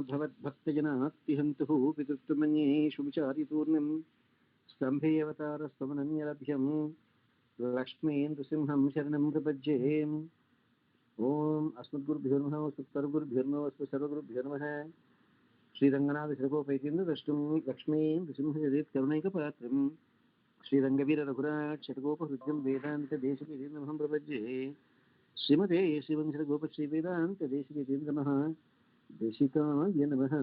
भवद्भक्तजनात्तिहन्तुः पितृत्वमन्येषु विचारितूर्णम् स्तम्भे अवतारस्तमनन्यलभ्यम् लक्ष्मीं नृसिंहं शरणं प्रपद्ये। ओम अस्मद्गुरुभ्यो नमः अस्मत्परगुरुभ्यो नमः सर्वगुरुभ्यो नमः। श्रीरङ्गनाथशतकोपैतीन्द्र द्रष्टुं लक्ष्मीं नृसिंहजगत् करुणैकपात्रम् श्रीरङ्गवीररघुराट् शतकोपहृद्यं वेदान्तदेशिकेन्द्रमहं प्रपद्ये। श्रीमते श्रीवंशरगोपश्रीवेदान्तदेशिकेन्द्र नमः देशिकाय नमः।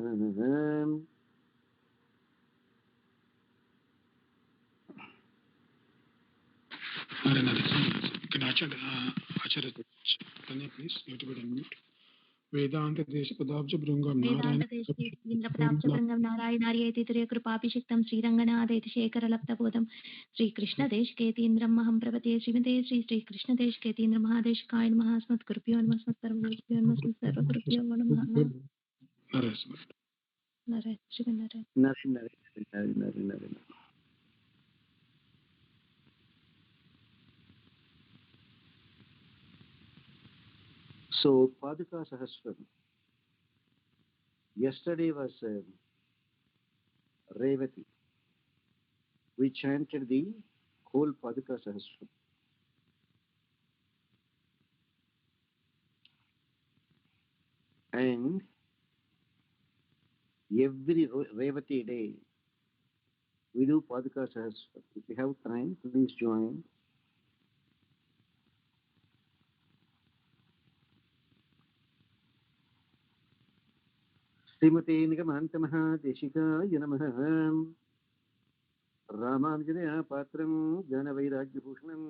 वेदांत देश पदाब्ज भृंगम नारायणार्येति कृपाभिषिक्तं श्रीरङ्गनाथेति शेखरलब्धबोधं श्रीकृष्णदेशकेतीन्द्रं महं प्रपद्ये। श्रीमते श्रीकृष्णदेशकेतीन्द्र महादेशिकाय नमः। अस्मद्गुरुभ्यो नमः अस्मत्परमगुरुभ्यो नमः अस्मत्सर्वगुरुभ्यो नमः। नरे So Paduka Sahasram. Yesterday was Revati. We chanted the whole Paduka Sahasram. And every Revati day we do Paduka Sahasram. If you have time, please join. श्रीमते निगमान्तमहादेशिकाय नमः। रामानुजतया पात्रं ज्ञानवैराग्यभूषणं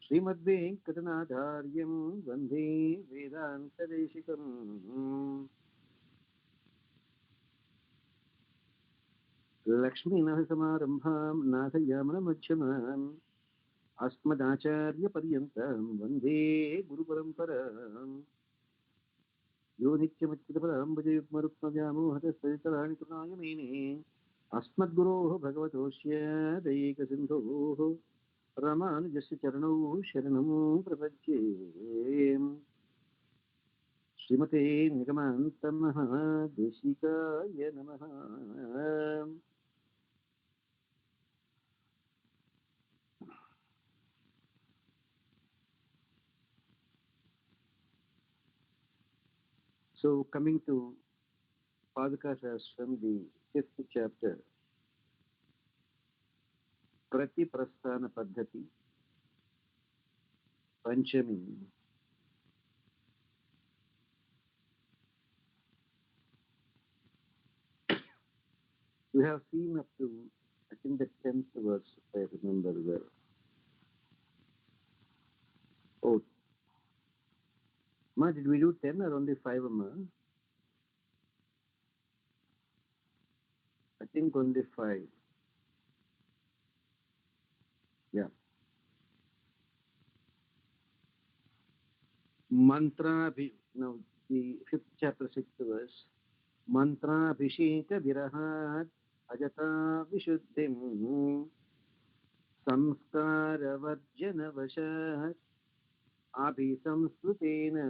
श्रीमद्वेङ्कटनाथार्यं वन्दे वेदान्तदेशिकम्। लक्ष्मीनरसमारम्भां नाथयामनमध्यमाम् अस्मदाचार्यपर्यन्तां वन्दे गुरुपरम्पराम्। यो नित्यमच्युतपदाम्बुजयुग्मरुक्मव्यामोहतस्तदितराणि तृणाय मेने अस्मद्गुरोः भगवतोऽस्य दैकसिन्धोः रामानुजस्य चरणौ शरणं प्रपद्ये। श्रीमते निगमान्तमहादेशिकाय नमः। So coming to Paduka Sahasram, the 5th chapter, Pratiprasthana Paddhati, Panchami. We have seen up to, I think, the 10th verse, if I remember well. Oh, Ma, did we do 10 or only 5, Ma? I think only 5. Yeah. Mantra, now the 5th chapter, 6th verse. Mantra Abhisheka Virahat Ajata Vishuddhim Samskara Varjana Vashat Abhisamskrutena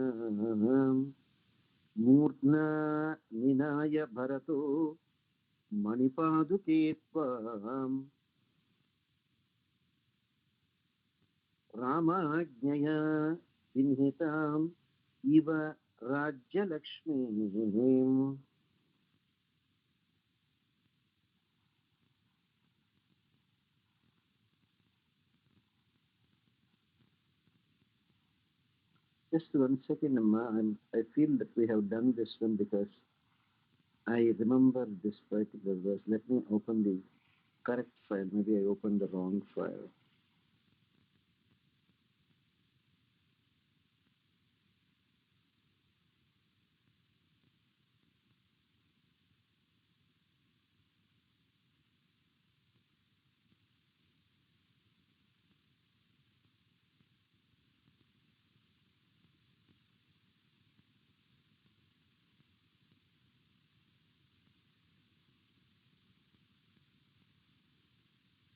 Murtna Ninaya Bharato Manipaduke Tvam Ramajnaya Vinhitam Iva Rajya Lakshmi. Just 1 second, Amma. I feel that we have done this one because I remember this particular verse. Let me open the correct file. Maybe I opened the wrong file.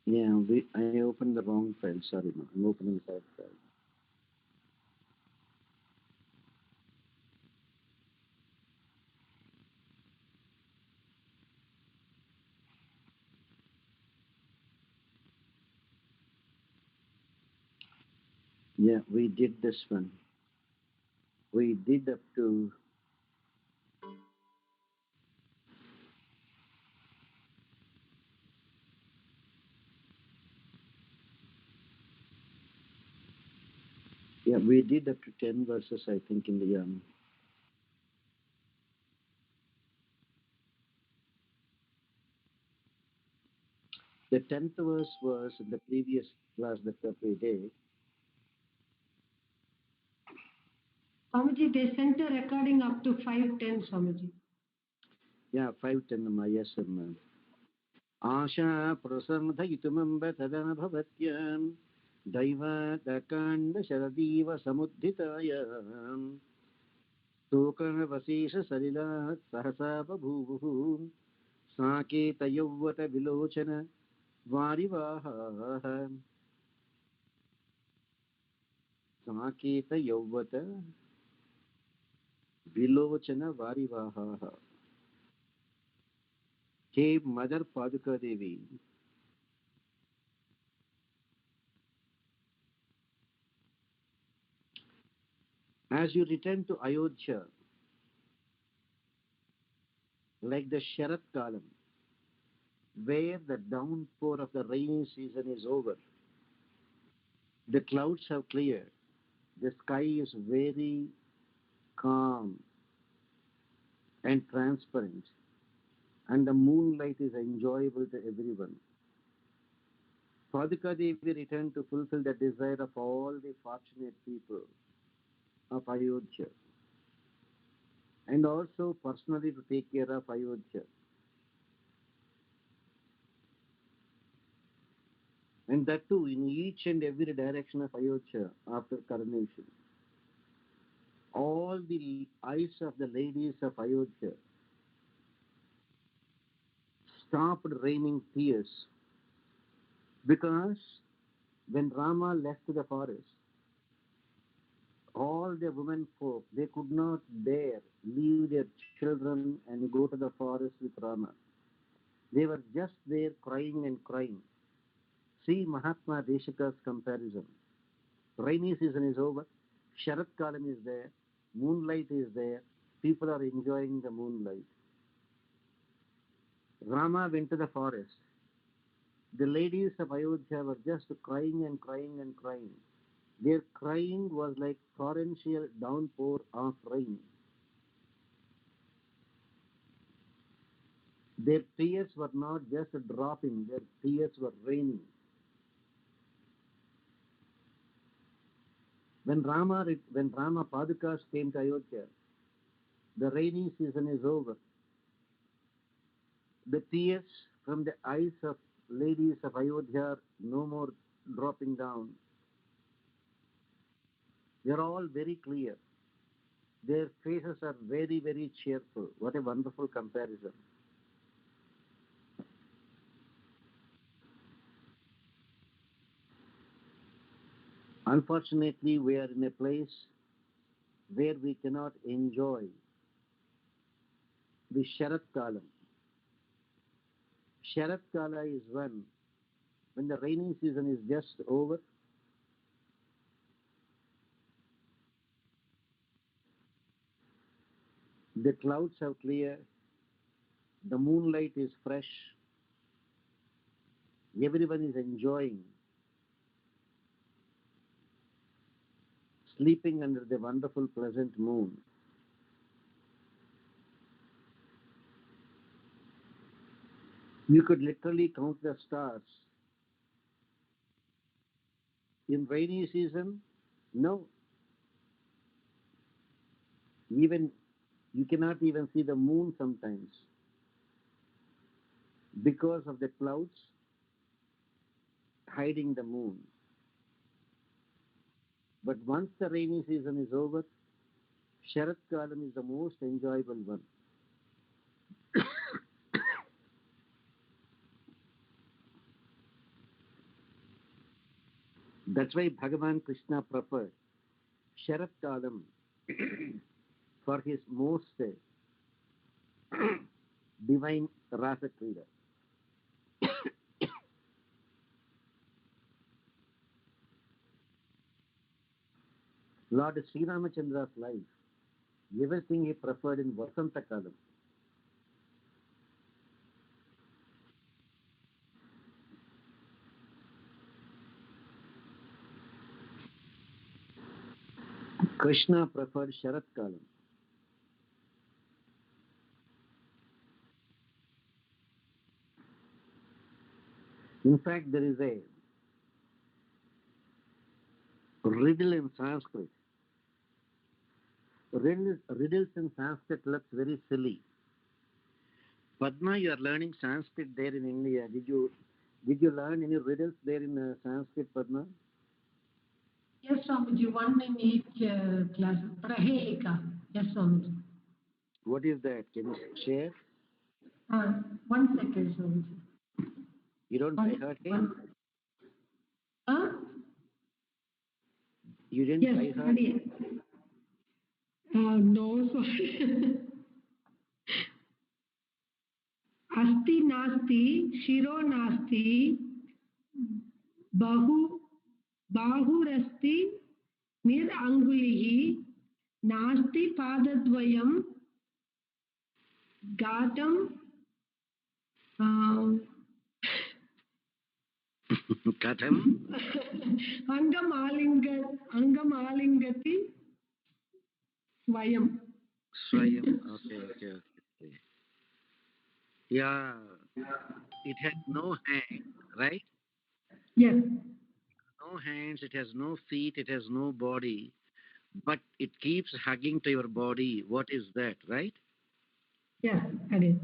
Yeah, I opened the wrong file. Sorry, ma. I'm opening the correct file. Yeah, we did this one. We did up to yeah, we did up to 10 verses, I think, in the the 10th verse was in the previous class that we did. Swamiji, they sent a recording up to 5:10, Swamiji. Yeah, 5:10, yes, ma'am. आशा प्रसन्नधयितुमम्ब तदनुभवत्याम् दैवादकाण्डशरदीव समुद्धितायाम् शोकवशेषसलिलात् सहसा बभूवुः साकेतयौवत विलोचन वारिवाहाः साकेतयौवत विलोचन वारिवाहाः हे mother पादुका देवी, as you return to Ayodhya, like the Sharat Kalam, where the downpour of the rainy season is over, the clouds have cleared, the sky is very calm and transparent, and the moonlight is enjoyable to everyone. Paduka Devi returned to fulfill the desire of all the fortunate people of Ayodhya, and also personally to take care of Ayodhya. And that too in each and every direction of Ayodhya after coronation. All the eyes of the ladies of Ayodhya stopped raining tears because when Rama left the forest, all the women folk, they could not dare leave their children and go to the forest with Rama. They were just there crying and crying. See Mahatma Deshika's comparison. Rainy season is over, Sharat Kalam is there, moonlight is there, people are enjoying the moonlight. Rama went to the forest. The ladies of Ayodhya were just crying and crying and crying. Their crying was like torrential downpour of rain. Their tears were not just dropping, their tears were raining. When Rama Padukas came to Ayodhya, the rainy season is over. The tears from the eyes of ladies of Ayodhya are no more dropping down. They are all very clear. Their faces are very, very cheerful. What a wonderful comparison. Unfortunately, we are in a place where we cannot enjoy the Sharat Kalam. Sharat Kala is when the rainy season is just over. The clouds have cleared. The moonlight is fresh. Everyone is enjoying sleeping under the wonderful, pleasant moon. You could literally count the stars. In rainy season, no. Even you cannot even see the moon sometimes because of the clouds hiding the moon. But once the rainy season is over, Sharat Kalam is the most enjoyable one. That's why Bhagavan Krishna preferred Sharat Kalam for his most divine Rasa Krida. Lord Sri Ramachandra's life, everything he preferred in Vasanta Kalam. Krishna preferred Sharat Kalam. In fact, there is a riddle in Sanskrit. Riddles in Sanskrit looks very silly. Padma, you are learning Sanskrit there in India. Did you learn any riddles there in Sanskrit, Padma? Yes, Swamiji, one in each class. Prahelika. Yes, Swamiji. What is that? Can you share? 1 second, Swamiji. You don't by heart it? Huh? You didn't Yes, by heart? no, sorry. Asti nasti, shiro nasti, bahurasti, mir angulihi, nasti padadvayam, gatam, Katham? angamalingati, swayam. Swayam. Okay. Yeah. It has no hand, right? Yes, No hands, it has no feet, it has no body, but it keeps hugging to your body. What is that, right? yes, again.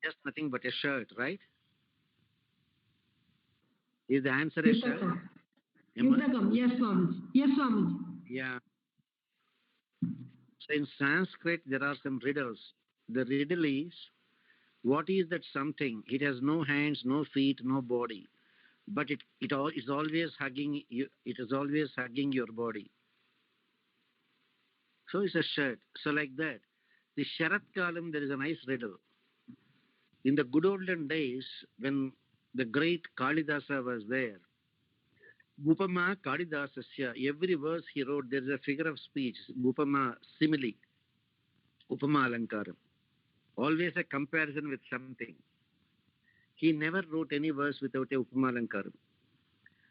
Just nothing but a shirt, right? Is the answer a shirt? Emma? Yudhakam, yes, Swamiji. Yes, Swamiji. Yeah. So in Sanskrit, there are some riddles. The riddle is, what is that something? It has no hands, no feet, no body, but it is always hugging you. It is always hugging your body. So it's a shirt. So like that. The Sharat Kalam, there is a nice riddle. In the good olden days, when the great Kalidasa was there, Upama Kalidasasya, every verse he wrote, there is a figure of speech, Upama simile, Upama Alankaram. Always a comparison with something. He never wrote any verse without a Upama Alankaram.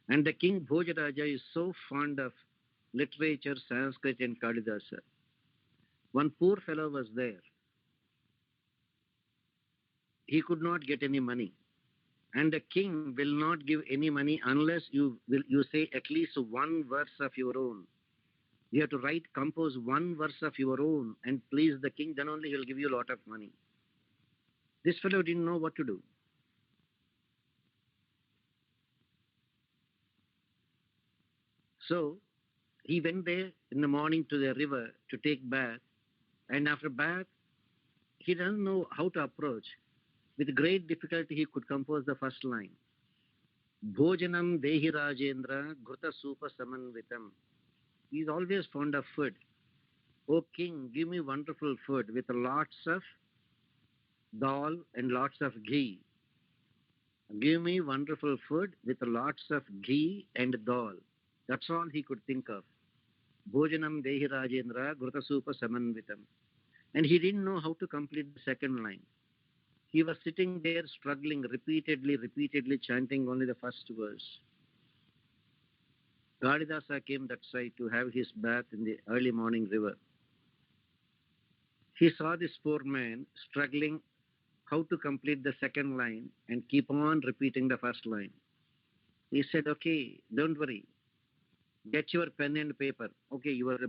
And the king Bhojaraja is so fond of literature, Sanskrit and Kalidasa. One poor fellow was there. He could not get any money. And the king will not give any money unless you say at least one verse of your own. You have to compose one verse of your own and please the king, then only he will give you a lot of money. This fellow didn't know what to do. So he went there in the morning to the river to take bath, and after bath, he doesn't know how to approach. With great difficulty, he could compose the first line. Bhojanam dehi Rajendra Ghruta Supa Samanvitam. He is always fond of food. O king, give me wonderful food with lots of dal and lots of ghee. Give me wonderful food with lots of ghee and dal. That's all he could think of. Bhojanam dehi Rajendra Ghruta Samanvitam. And he didn't know how to complete the second line. He was sitting there struggling, repeatedly chanting only the first verse. Kalidasa came that side to have his bath in the early morning river. He saw this poor man struggling how to complete the second line and keep on repeating the first line. He said, okay, don't worry. Get your pen and paper. Okay, your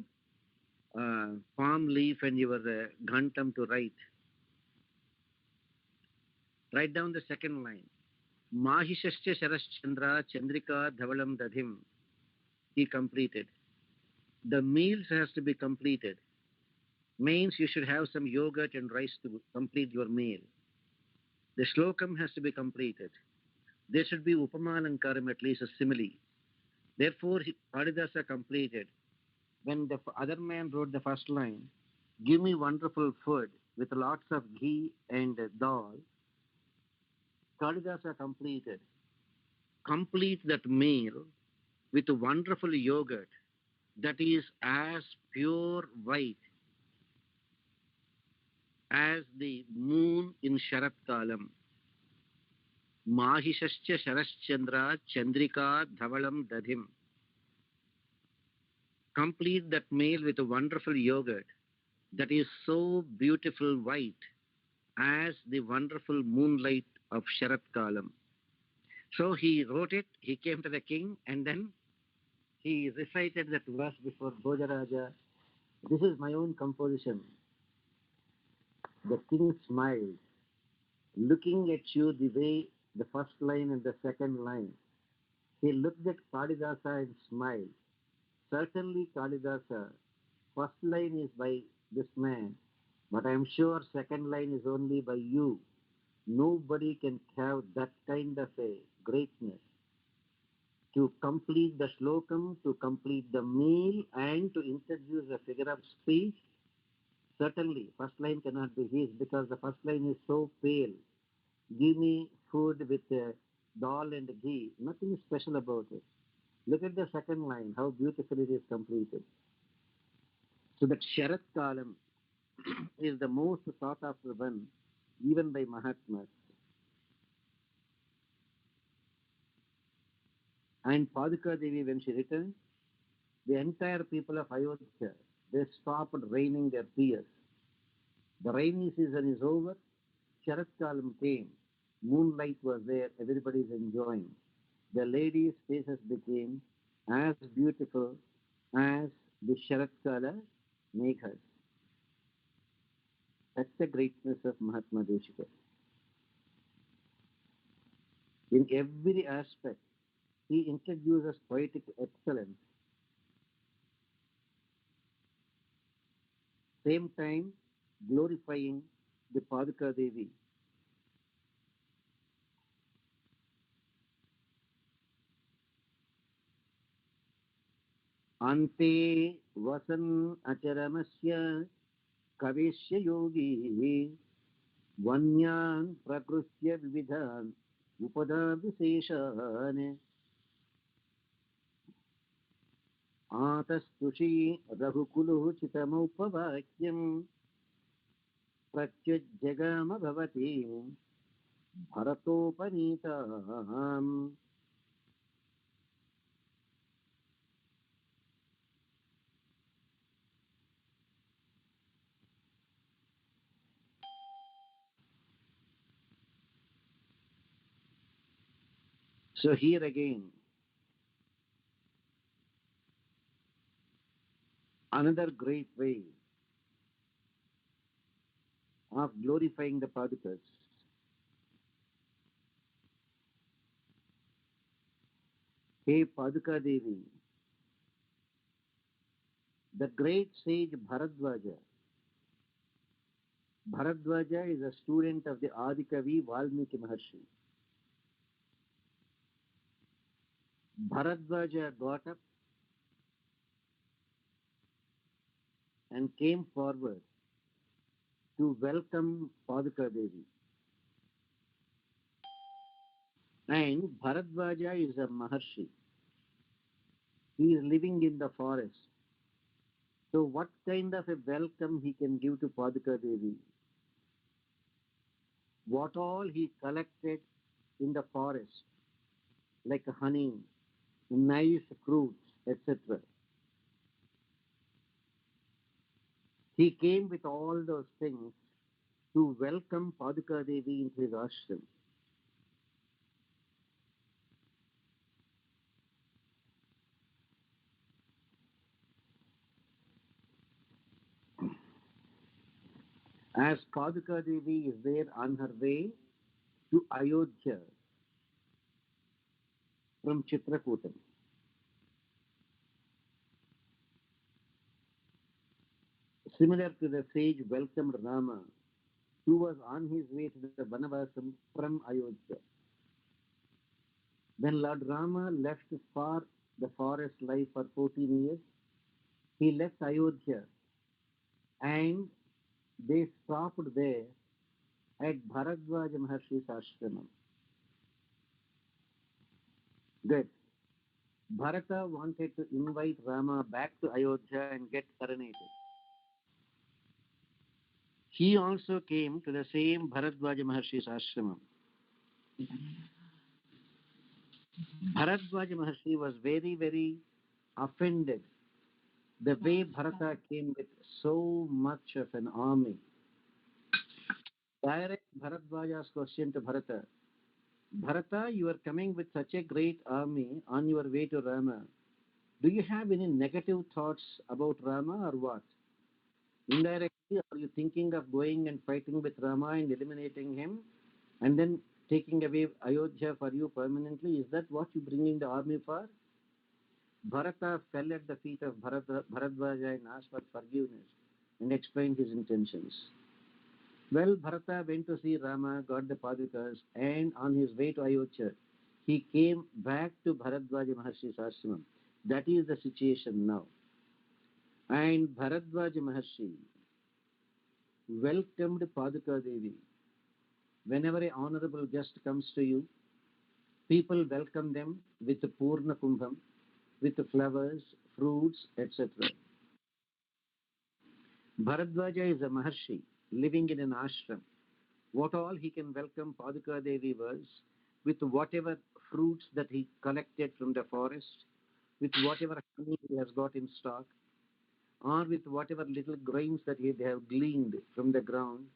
palm leaf and your ghantam to write. Write down the second line. Mahishasya Sharaschandra Chandrika Dhavalam Dadhim. He completed. The meals has to be completed. Means you should have some yogurt and rice to complete your meal. The shlokam has to be completed. There should be upamalankaram, at least a simile. Therefore, Kalidasa completed. When the other man wrote the first line, give me wonderful food with lots of ghee and dal, Kalidasa completed. Complete that meal with wonderful yogurt. that is as pure white as the moon in Sharat Kalam. Mahishascha Sharaschandra Chandrika Dhavalam Dadhim. Complete that male with a wonderful yogurt that is so beautiful white as the wonderful moonlight of Sharat Kalam. So he wrote it, he came to the king, and then he recited that verse before Bhojaraja. This is my own composition. The king smiled, looking at you the way the first line and the second line. He looked at Kalidasa and smiled. Certainly, Kalidasa, first line is by this man, but I am sure second line is only by you. Nobody can have that kind of a greatness to complete the slokam, to complete the meal, and to introduce a figure of speech. Certainly, first line cannot be his because the first line is so pale. Give me food with dal and ghee. Nothing special about it. Look at the second line, how beautifully it is completed. So that Sharat Kalam is the most sought after one, even by Mahatmas. And Paduka Devi, when she returned, the entire people of Ayodhya, they stopped raining their tears. The rainy season is over. Sharat Kalam came. Moonlight was there. Everybody is enjoying. The ladies' faces became as beautiful as the Sharat Kala Meghas. That's the greatness of Mahatma Deshika. In every aspect, he introduces poetic excellence. Same time, glorifying the Paduka Devi. Ante vasan acharamasya kaveshya yogi vanyan prakrutya vividhan upada viseshan आतस्तुषी रघुकुलुः चितमुपवाक्यम् प्रत्युज्जगाम भवति भरतोपनीताम्. So here again, another great way of glorifying the Padukas. Hey Paduka Devi, the great sage Bharadwaja. Bharadwaja is a student of the Adikavi Valmiki Maharshi. Bharadwaja got up and came forward to welcome Paduka Devi. And Bharadwaja is a Maharshi. He is living in the forest. So what kind of a welcome he can give to Paduka Devi? What all he collected in the forest, like honey, nice fruits, etc. He came with all those things to welcome Paduka Devi into his ashram. As Paduka Devi is there on her way to Ayodhya from Chitrakutam. Similar to the sage welcomed Rama, who was on his way to the Vanavasam from Ayodhya. When Lord Rama left for the forest life for 14 years, he left Ayodhya and they stopped there at Bharata wanted to invite Rama back to Ayodhya and get coronated. He also came to the same Bharadwaja Maharshi's ashramam. Bharadwaja Maharshi was very, very offended the way Bharata came with so much of an army. Direct Bharadwaja's question to Bharata, Bharata, you are coming with such a great army on your way to Rama. Do you have any negative thoughts about Rama or what? Indirectly, are you thinking of going and fighting with Rama and eliminating him and then taking away Ayodhya for you permanently? Is that what you bringing the army for? Bharata fell at the feet of Bharadwaja and asked for forgiveness and explained his intentions. Well, Bharata went to see Rama, got the Padukas, and on his way to Ayodhya, he came back to Bharadwaja Maharshi's ashram. That is the situation now. And Bharadwaja Maharshi welcomed Paduka Devi. Whenever an honorable guest comes to you, people welcome them with the Purna Kumbham, with the flowers, fruits, etc. Bharadwaja is a Maharshi living in an ashram. What all he can welcome Paduka Devi was with whatever fruits that he collected from the forest, with whatever honey he has got in stock, or with whatever little grains that he have gleaned from the ground.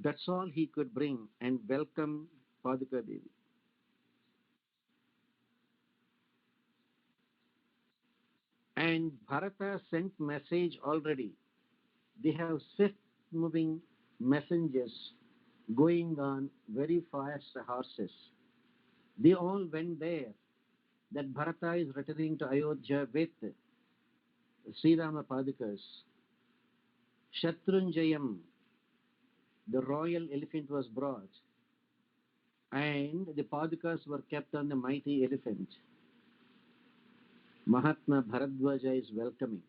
That's all he could bring and welcome Paduka Devi. And Bharata sent message already. They have swift moving messengers going on very fast horses. They all went there that Bharata is returning to Ayodhya with Sri Rama Padukas. Shatrunjayam, the royal elephant, was brought, and the Padukas were kept on the mighty elephant. Mahatma Bharadwaja is welcoming.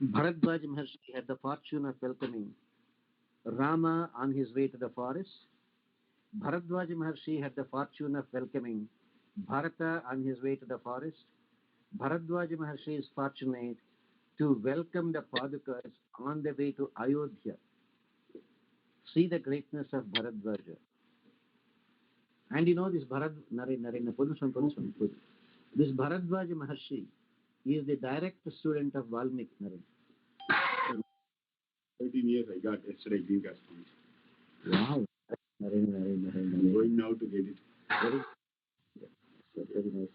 Bharadwaja Maharshi had the fortune of welcoming Rama on his way to the forest. Bharadwaja Maharshi had the fortune of welcoming Bharata on his way to the forest. Bharadwaja Maharshi is fortunate to welcome the Padukas on the way to Ayodhya. See the greatness of Bharadwaja. And you know this this Bharadwaja Maharshi is the direct student of Valmiki. 13 years I got yesterday green card points. Wow. I'm going now to get it. Very nice.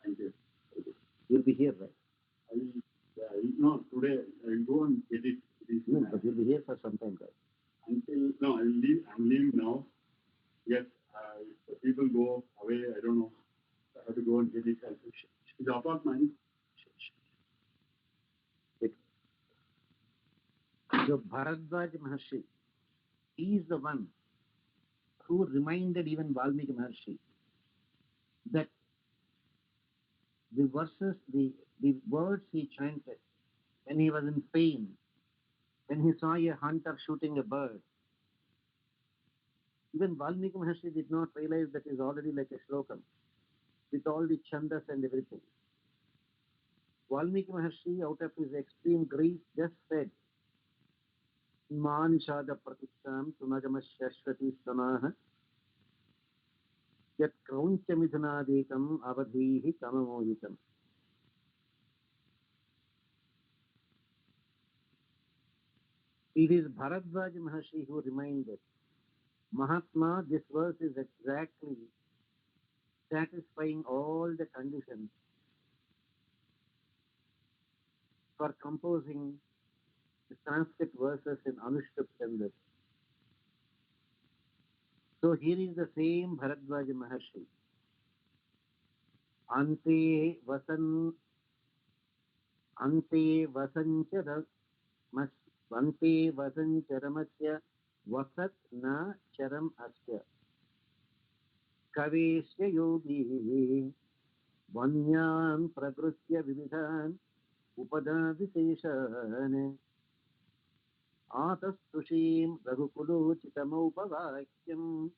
Thank you. You'll be here, right? No, today I will go and get it. No, but you'll be here for some time, right? No, I'll leave. I'm leaving now. Yes, if the people go away, I don't know. I have to go and get it. The apartment. So Bharadwaja Maharshi is the one who reminded even Valmiki Maharshi that the verses, the words he chanted when he was in pain, when he saw a hunter shooting a bird, even Valmiki Maharshi did not realize that is already like a shlokam with all the chandas and everything. Valmiki Maharshi, out of his extreme grief, just said, Manishada pratiksham tunagamas shashvati samaha yat krauncha midhunadekam avadhihi kamamohitam. It is Bharadwaja Maharshi who reminded Mahatma, this verse is exactly satisfying all the conditions for composing the Sanskrit verses in Anushtup Chandas. So here is the same Bharadwaja Maharshi. Ante vasancharamasya vasat na charam asya kavesya yogi vanyam prakrutya vividhan upada viseshan. आतस्तुषीं रघुकुलोचितमौपवाक्यम्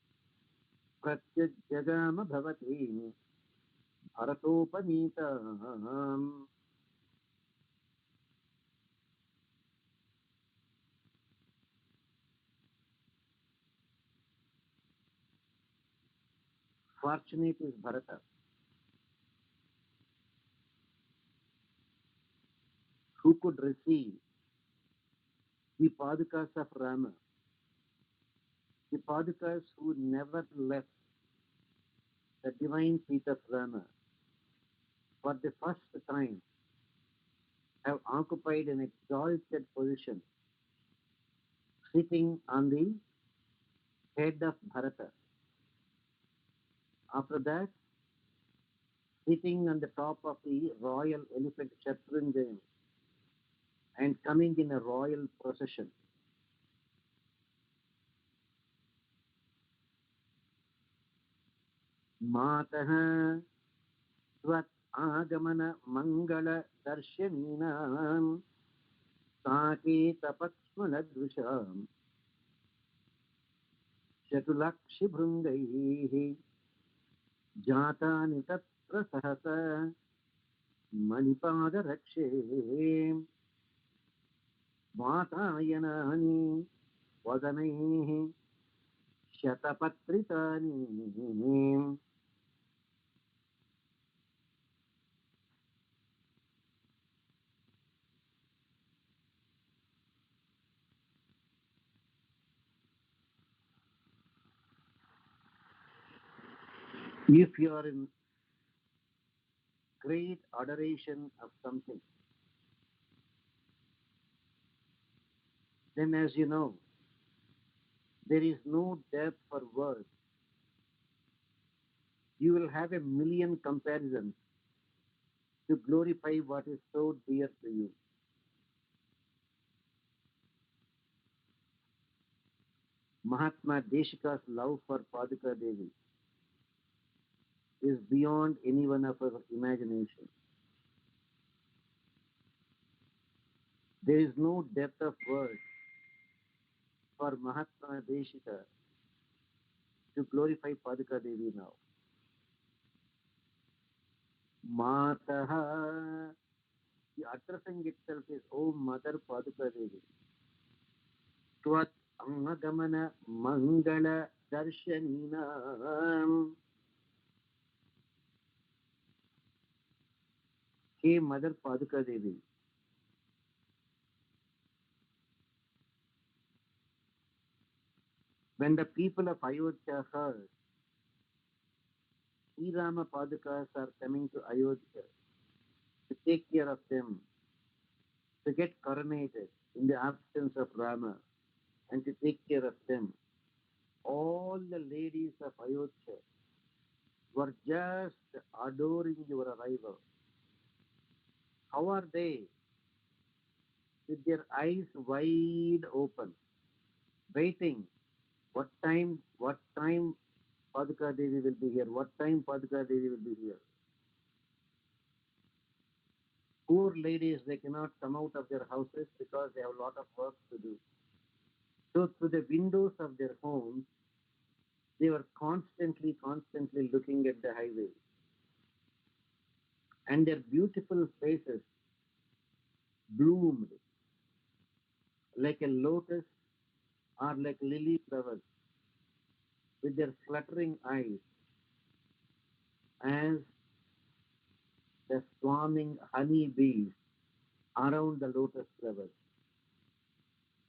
प्रत्यज्जगाम भवतीं भरतोपनीताम्. Fortunate is Bharata, who could receive the Padukas of Rama, the Padukas who never left the divine feet of Rama, for the first time have occupied an exalted position, sitting on the head of Bharata. After that, sitting on the top of the royal elephant Shatrunjayam and coming in a royal procession. Mataha Svat Agamana Mangala Darshaninam Saketa Patsmanadrusham Shatulakshi Brungaihi Jatani Tatra Sahasa Manipada Rakshe Vatayanani Vadanaihi Shatapatritani. If you are in great adoration of something, then as you know, there is no depth for words. You will have a million comparisons to glorify what is so dear to you. Mahatma Deshika's love for Paduka Devi is beyond any one of our imagination. There is no depth of words for Mahatma Deshika to glorify Paduka Devi now. Mataha, the addressing itself is, O Mother Paduka Devi. Tvat Annagamana Mangala Darshaninam. Hey Mother Paduka Devi. When the people of Ayodhya heard Sri Rama Padukas are coming to Ayodhya to take care of them, to get coronated in the absence of Rama and to take care of them, all the ladies of Ayodhya were just adoring your arrival. How are they? With their eyes wide open, waiting. What time Paduka Devi will be here? What time Paduka Devi will be here? Poor ladies, they cannot come out of their houses because they have a lot of work to do. So through the windows of their homes, they were constantly looking at the highway. And their beautiful faces bloomed like a lotus or like lily flowers with their fluttering eyes as the swarming honey bees around the lotus flowers.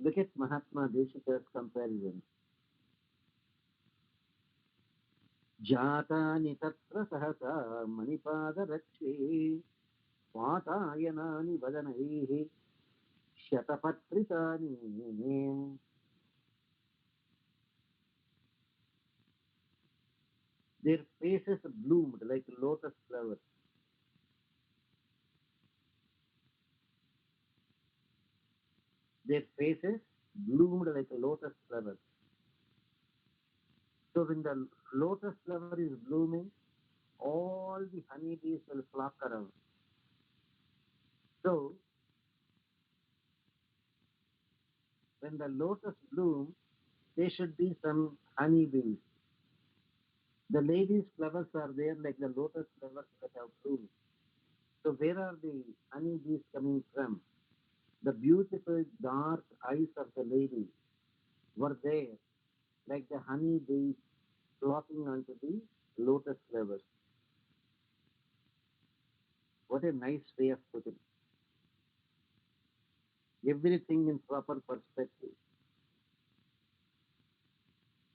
Look at Mahatma Deshika's comparison. Jatani tatra sahasa manipada rakshe Vatayanani vadanaihi Shatapatritani. Their faces bloomed like lotus flowers. Their faces bloomed like lotus flowers. So when the lotus flower is blooming, all the honeybees will flock around. So when the lotus blooms, there should be some honeybees. The ladies' flowers are there like the lotus flowers that have bloomed. So where are the honeybees coming from? The beautiful dark eyes of the lady were there like the honeybees flocking onto the lotus flowers. What a nice way of putting it. Everything in proper perspective.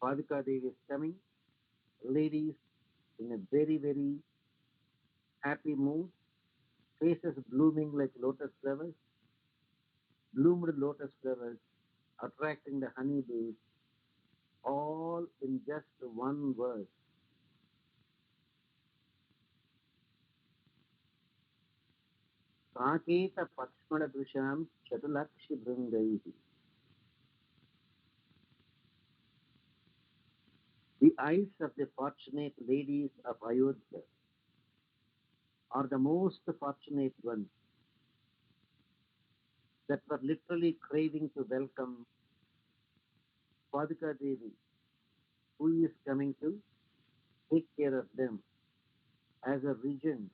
Padika Devi is coming, ladies in a very, very happy mood, faces blooming like lotus flowers, bloomed lotus flowers, attracting the honeybees, all in just one verse. Saketa Pakshmana Dusham Chatalakshi Bhrungaihi. The eyes of the fortunate ladies of Ayodhya are the most fortunate ones that were literally craving to welcome Padika Devi, who is coming to take care of them as a regent,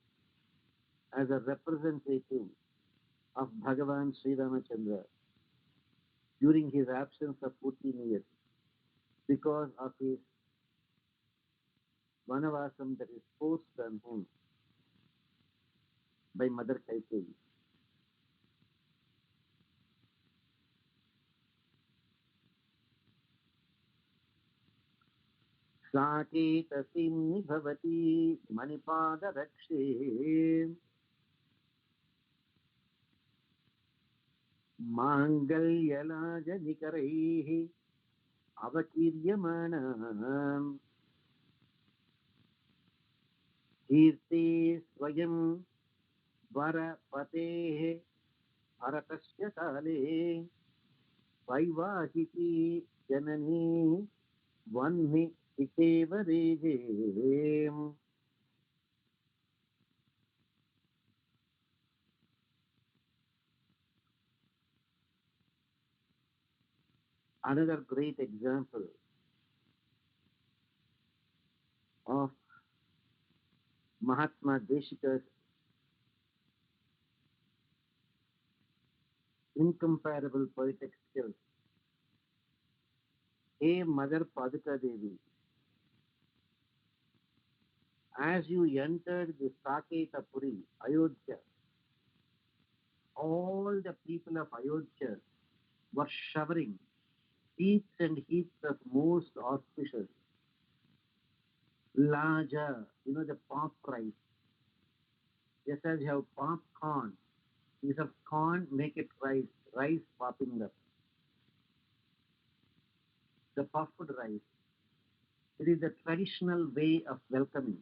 as a representative of Bhagavan Sri Ramachandra during his absence of 14 years because of his vanavasam that is forced on him by Mother Kaikeyi. साकेतसिं भवति मणिपादरक्षे माङ्गल्यलाजनिकरैः अवकीर्यमाणाम् कीर्ते स्वयं वरपतेः भरतस्य काले वैवाहिकी जननी वह्नि हितेवरेजे. Another great example of Mahatma Deshika's incomparable poetic skills. Hey, Mother Padika Devi, as you entered the Saketa Puri, Ayodhya, all the people of Ayodhya were showering heaps and heaps of most auspicious laja, the pop rice. Just as you have popcorn, piece of corn, make it rice, rice popping up. The puffed rice. It is the traditional way of welcoming.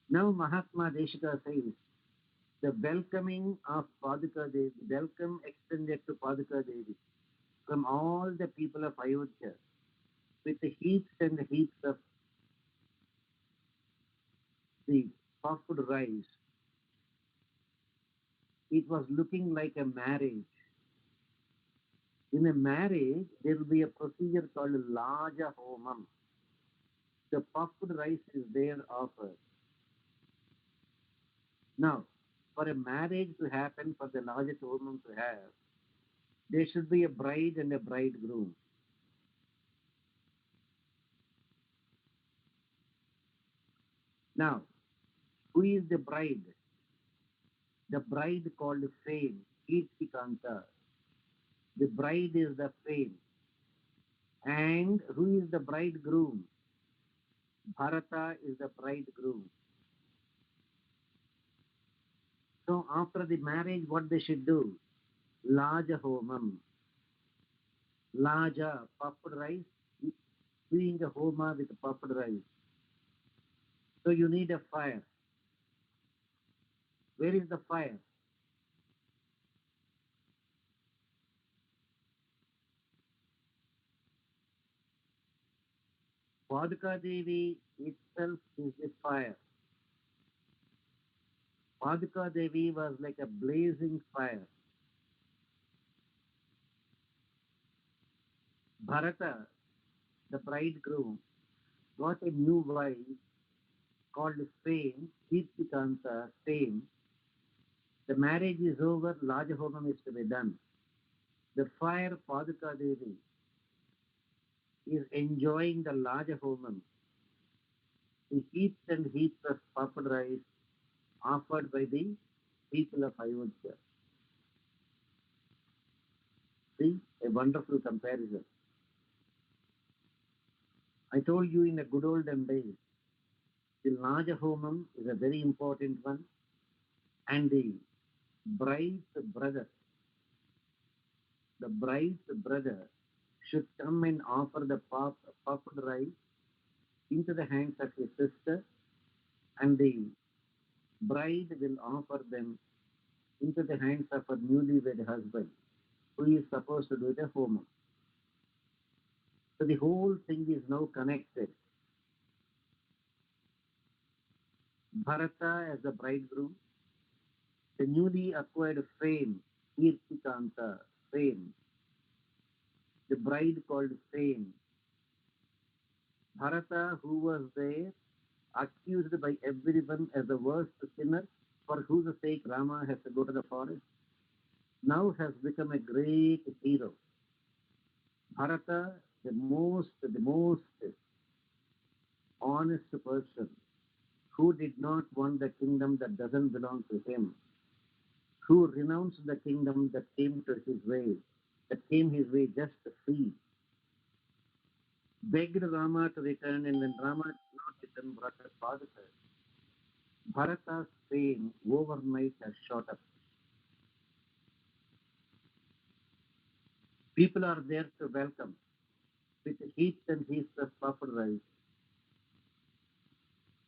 Now Mahatma Deshika says, the welcoming of Padika Devi, welcome extended to Padika Devi from all the people of Ayodhya with the heaps and heaps of the puffed rice. It was looking like a marriage. In a marriage, there will be a procedure called Laja Homam. The puffed rice is there offered. Now, for a marriage to happen, for the Laja Homam to have, there should be a bride and a bridegroom. Now, who is the bride? The bride called Fame, Kirtikanta. The bride is the Fame. And who is the bridegroom? Bharata is the bridegroom. So after the marriage, what they should do? Laja Homam. Laja, puffed rice, doing a homa with puffed rice. So you need a fire. Where is the fire? Padika Devi itself is the fire. Padika Devi was like a blazing fire. Bharata, the bridegroom, got a new wife called Fame, Kirtikanta, Fame. The marriage is over, Lajahomam is to be done. The fire Paduka Devi is enjoying the Lajahomam. The heaps and heaps of puffed rice offered by the people of Ayodhya. See, a wonderful comparison. I told you in the good olden days, the Lajahomam is a very important one, and the bride's brother should come and offer the puffed rice into the hands of his sister, and the bride will offer them into the hands of her newlywed husband, who is supposed to do the homam. So the whole thing is now connected. Bharata as the bridegroom, the newly acquired Fame, Kirtikanta, Fame, the bride called Fame. Bharata, who was there, accused by everyone as the worst sinner, for whose sake Rama has to go to the forest, now has become a great hero. Bharata, the most honest person, who did not want the kingdom that doesn't belong to him, who renounced the kingdom that came his way just to flee, begged Rama to return, and when Rama did not return, brought a Paduka. Bharata's fame overnight has shot up. People are there to welcome with heaps and heaps of puffed rice.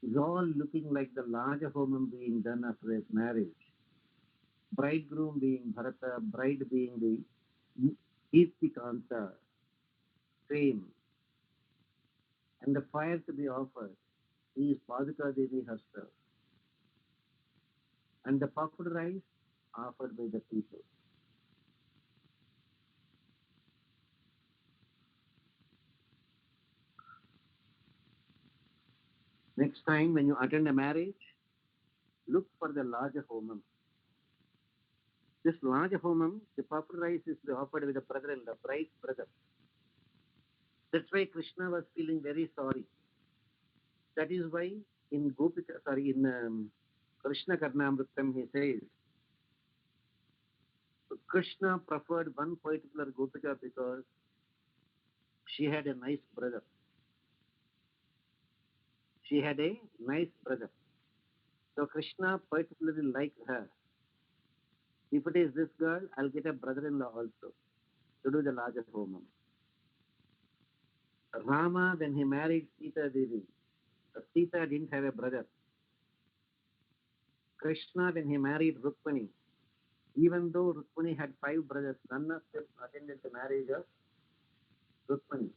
It's all looking like the larger homam being done after his marriage. Bridegroom being Bharata, bride being the Kirtikanta, fame, and the fire to be offered is Paduka Devi herself, and the puffed rice offered by the people. Next time when you attend a marriage, look for the larger homam. This larger homam, the puffed rice is offered with the brother and the bride's brother. That's why Krishna was feeling very sorry. That is why in Krishna Karnamritam he says, Krishna preferred one particular Gopika because she had a nice brother. She had a nice brother. So Krishna particularly liked her. If it is this girl, I'll get a brother-in-law also to do the larger homam. Rama, when he married Sita Devi, Sita didn't have a brother. Krishna, when he married Rukmani, even though Rukmani had 5 brothers, none of them attended the marriage of Rukmani,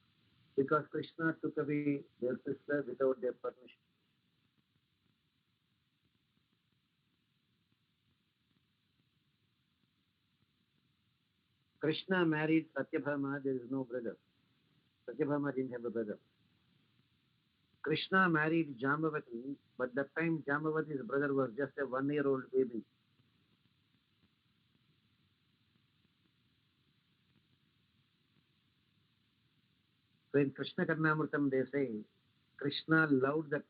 because Krishna took away their sister without their permission. Krishna married Satyabhama, there is no brother. Satyabhama didn't have a brother. Krishna married Jambavati, but that time Jambavati's brother was just a 1-year-old baby. So in Krishna Karnamritam they say, Krishna loved that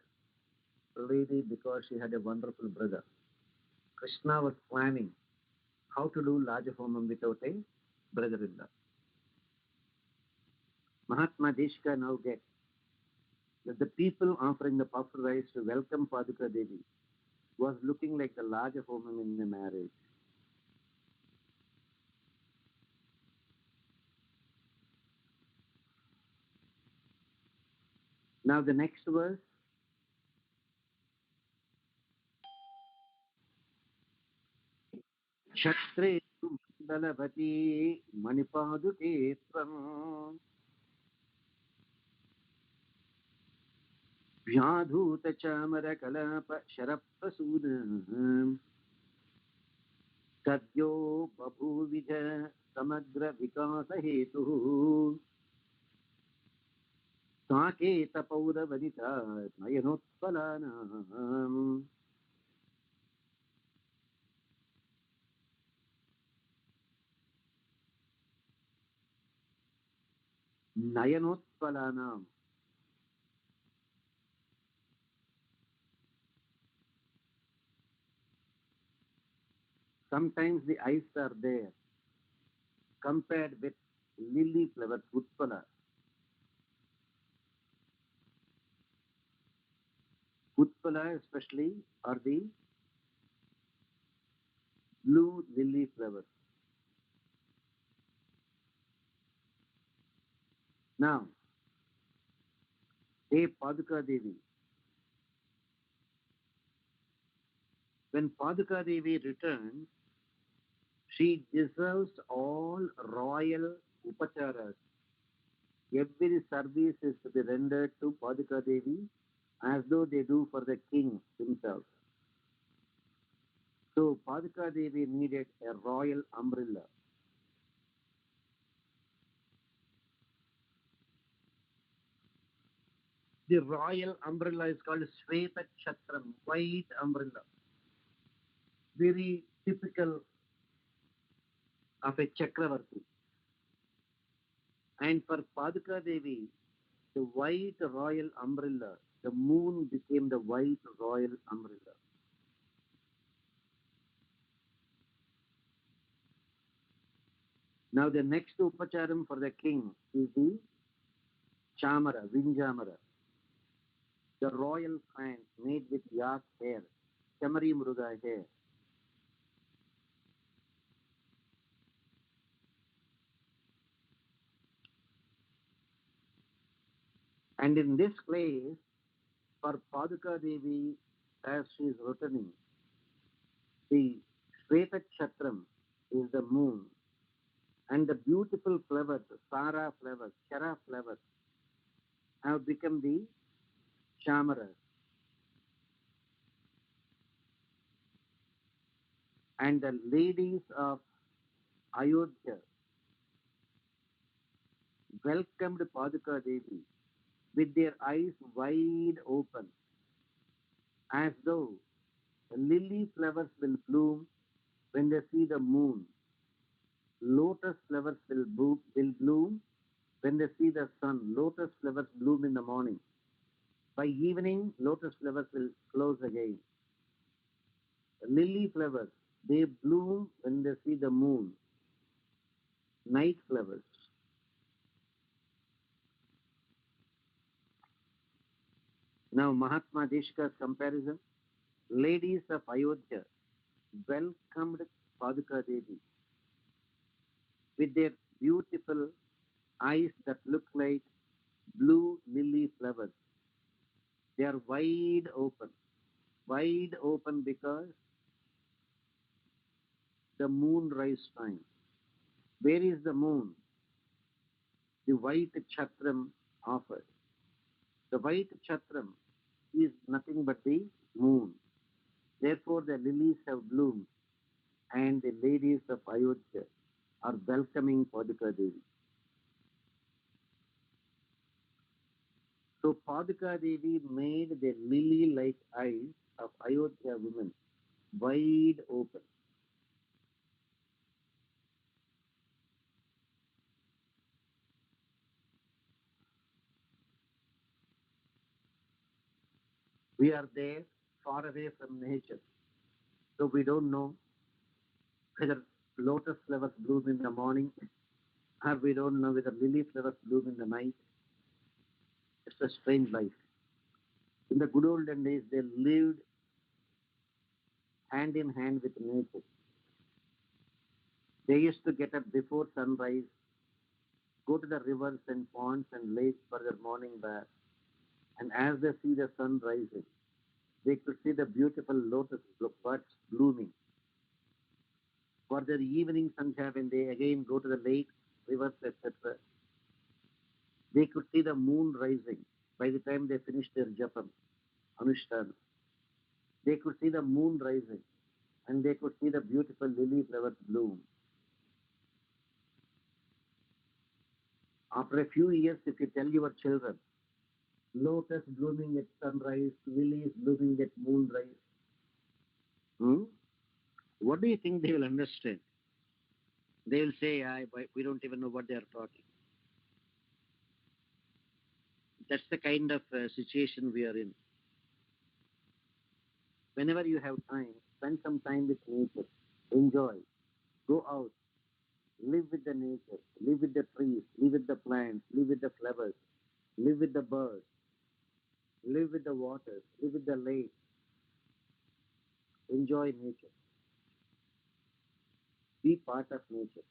lady because she had a wonderful brother. Krishna was planning how to do larger homam without a brother-in-law. Mahatma Deshika now gets that the people offering the puffed rice to welcome Paduka Devi was looking like the larger homam in the marriage. Now the next verse, Kshatre Dalavati Manipaduke Tvam Vyadhuta Chamara Kalapa Sharapasuna Sadyo Babhuvija Samagra Vikasa Hetu साकेतपौरवनिता नयनोत्पलानाम् Nayanotpalanam. Sometimes the eyes are there compared with lily flowers, Utpala. Utpala especially are the blue lily flowers. Now, hey Paduka Devi, when Paduka Devi returns, she deserves all royal upacharas. Every service is to be rendered to Paduka Devi as though they do for the king himself. So Paduka Devi needed a royal umbrella. The royal umbrella is called Sveta Chatram, white umbrella. Very typical of a Chakravarti. And for Paduka Devi, the white royal umbrella, the moon became the white royal umbrella. Now the next upacharam for the king is the Chamara, Vinjamara, the royal fan made with yak hair, Chamari Mruga hair. And in this place, for Paduka Devi, as she is returning, the Sveta Chatram is the moon, and the beautiful flowers, Sara flowers, Chara flowers, have become the Chamaras. And the ladies of Ayodhya welcomed Paduka Devi with their eyes wide open, as though the lily flowers will bloom when they see the moon. Lotus flowers will bloom when they see the sun. Lotus flowers bloom in the morning. By evening, lotus flowers will close again. Lily flowers, they bloom when they see the moon. Night flowers. Now Mahatma Deshika's comparison. Ladies of Ayodhya welcomed Paduka Devi with their beautiful eyes that look like blue lily flowers. They are wide open because the moonrise time. Where is the moon? The white chatram offered. The white chatram is nothing but the moon. Therefore, the lilies have bloomed, and the ladies of Ayodhya are welcoming Paduka Devi. So Paduka Devi made the lily-like eyes of Ayodhya women wide open. We are there, far away from nature, so we don't know whether lotus flowers bloom in the morning, or we don't know whether lily flowers bloom in the night. It's a strange life. In the good olden days, they lived hand in hand with nature. They used to get up before sunrise, go to the rivers and ponds and lakes for their morning bath, and as they see the sun rising, they could see the beautiful lotus buds blooming. For their evening sandhya, when they again go to the lakes, rivers, etc., they could see the moon rising by the time they finish their japam, anushtana. They could see the moon rising, and they could see the beautiful lily flowers bloom. After a few years, if you tell your children lotus blooming at sunrise, lilies blooming at moonrise. What do you think they will understand? They will say, we don't even know what they are talking. That's the kind of situation we are in. Whenever you have time, spend some time with nature. Enjoy. Go out. Live with the nature. Live with the trees. Live with the plants. Live with the flowers. Live with the birds. Live with the waters. Live with the lake. Enjoy nature. Be part of nature.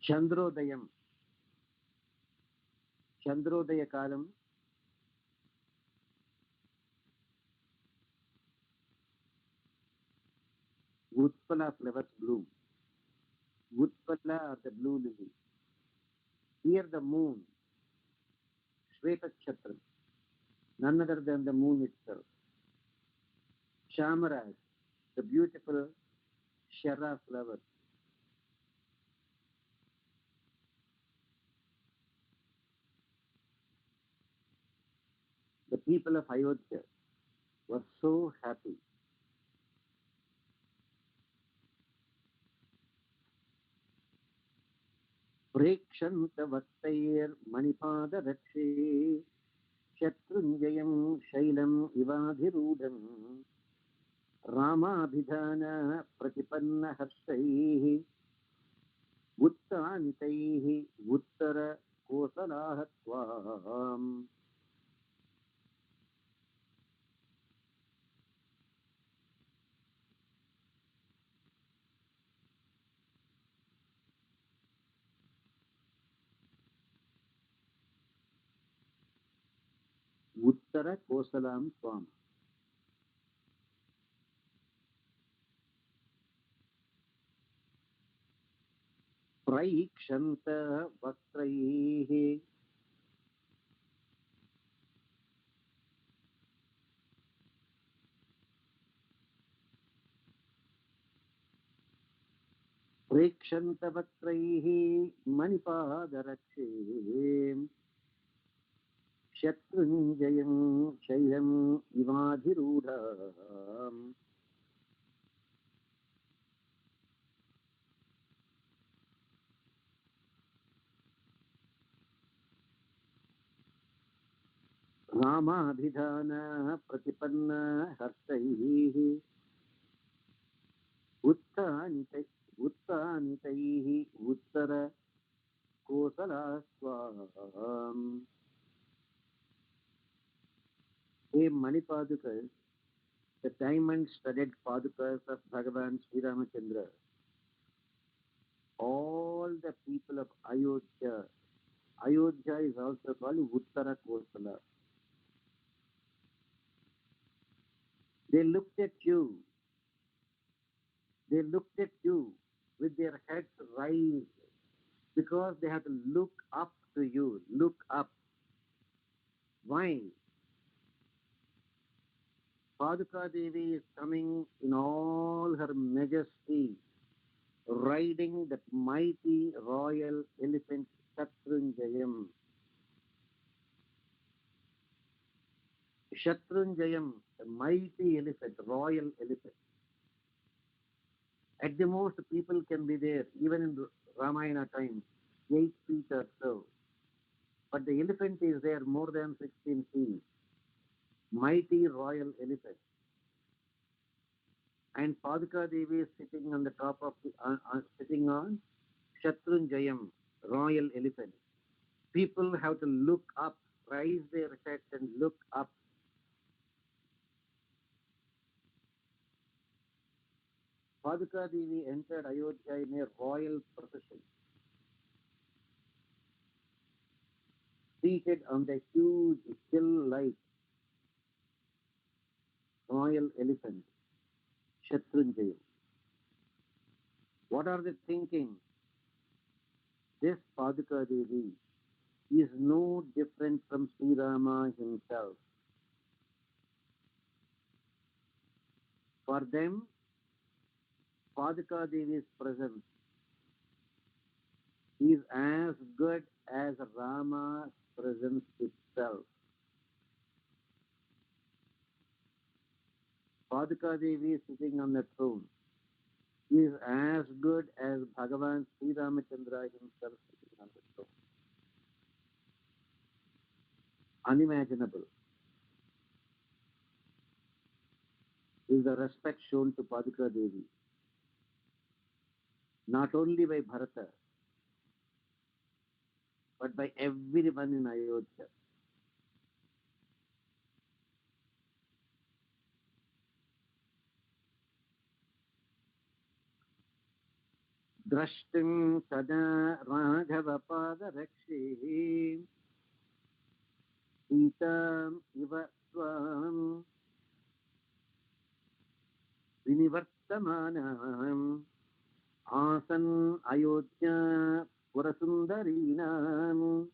Chandrodayam. Chandrodaya kalam. Utpala flowers bloom. Utpala are the blue lily. Here the moon, Shvetachatra, none other than the moon itself. Shamaraj, the beautiful Shara flower. The people of Ayodhya were so happy. Prekshanta Vattair Manipada Rakshe Shatrunjayam Shailam Ivadhirudam Ramabhidhana Pratipanna Harshaihi Uttanitaihi Uttara Kosalahatvam. Uttara Kosalam Swam. Praikshanta Vastraihi. Prakshanta Vastraihi Manipadarakshe Shatrunjayam Shailam Ivadhirudham. Ramabhidhana Pratipanna Harshaihi Uttanitaihi Uttara Kosalaswam. Hey Manipadukas, the diamond-studded padukas of Bhagavan Sri Ramachandra, all the people of Ayodhya. Ayodhya is also called Uttara Kosala. They looked at you. They looked at you with their heads raised because they have to look up to you. Look up. Why? Paduka Devi is coming in all her majesty, riding that mighty royal elephant Shatrunjayam. Shatrunjayam, the mighty elephant, royal elephant. At the most, people can be there, even in Ramayana times, 8 feet or so. But the elephant is there more than 16 feet. Mighty royal elephant. And Paduka Devi is sitting on the top of the, sitting on Shatrunjayam, royal elephant. People have to look up, raise their heads and look up. Paduka Devi entered Ayodhya in a royal procession, seated on the huge hill-like royal elephant, Shatrunjaya. What are they thinking? This Paduka Devi is no different from Sri Rama himself. For them, Paduka Devi's presence is as good as Rama's presence itself. Paduka Devi sitting on the throne is as good as Bhagavan Sri Ramachandra himself sitting on the throne. Unimaginable is the respect shown to Paduka Devi, not only by Bharata, but by everyone in Ayodhya. Drashtum tada Raghava Padarakshi Sitam iva Swam Vinivartamanam Asan Ayodhya Purasundarinam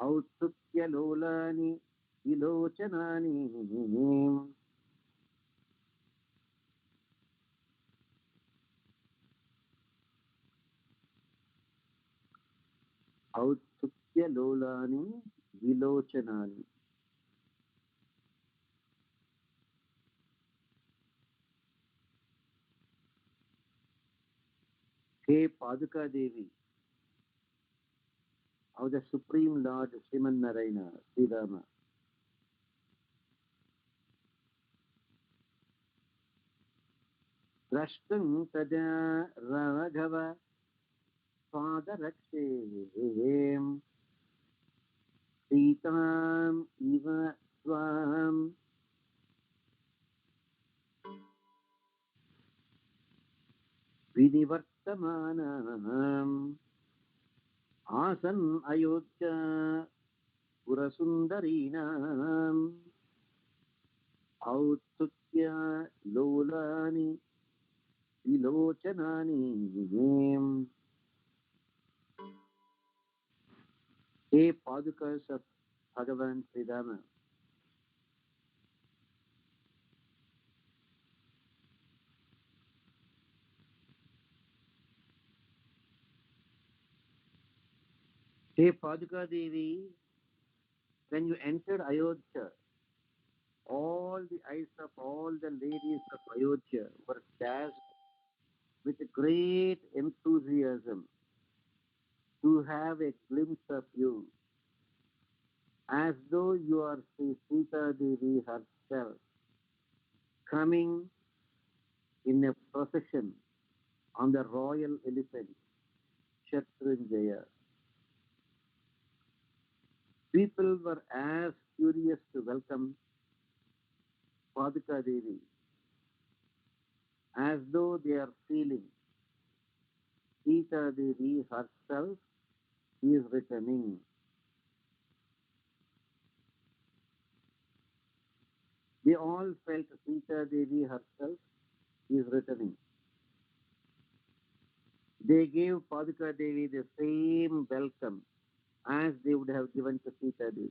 Autsukya Lolani Vilochanani. Autsukya Lolani Vilochanani. Hey Paduka Devi, of the Supreme Lord Sriman Narayana, Sri Rama. Drashtum tada Raghava Padarakshe Sitam iva Swam Vinivartamanam Asan Ayodhya Purasundarinam Autsukya Lolani Vilochanani. Hey Padukas of Bhagavan Sri Rama, hey Paduka Devi, when you entered Ayodhya, all the eyes of all the ladies of Ayodhya were dazzled with great enthusiasm to have a glimpse of you, as though you are Sri Sita Devi herself, coming in a procession on the royal elephant, Shatrunjaya. People were as curious to welcome Paduka Devi as though they are feeling Sita Devi herself is returning. They all felt Sita Devi herself is returning. They gave Paduka Devi the same welcome as they would have given to Sita Devi.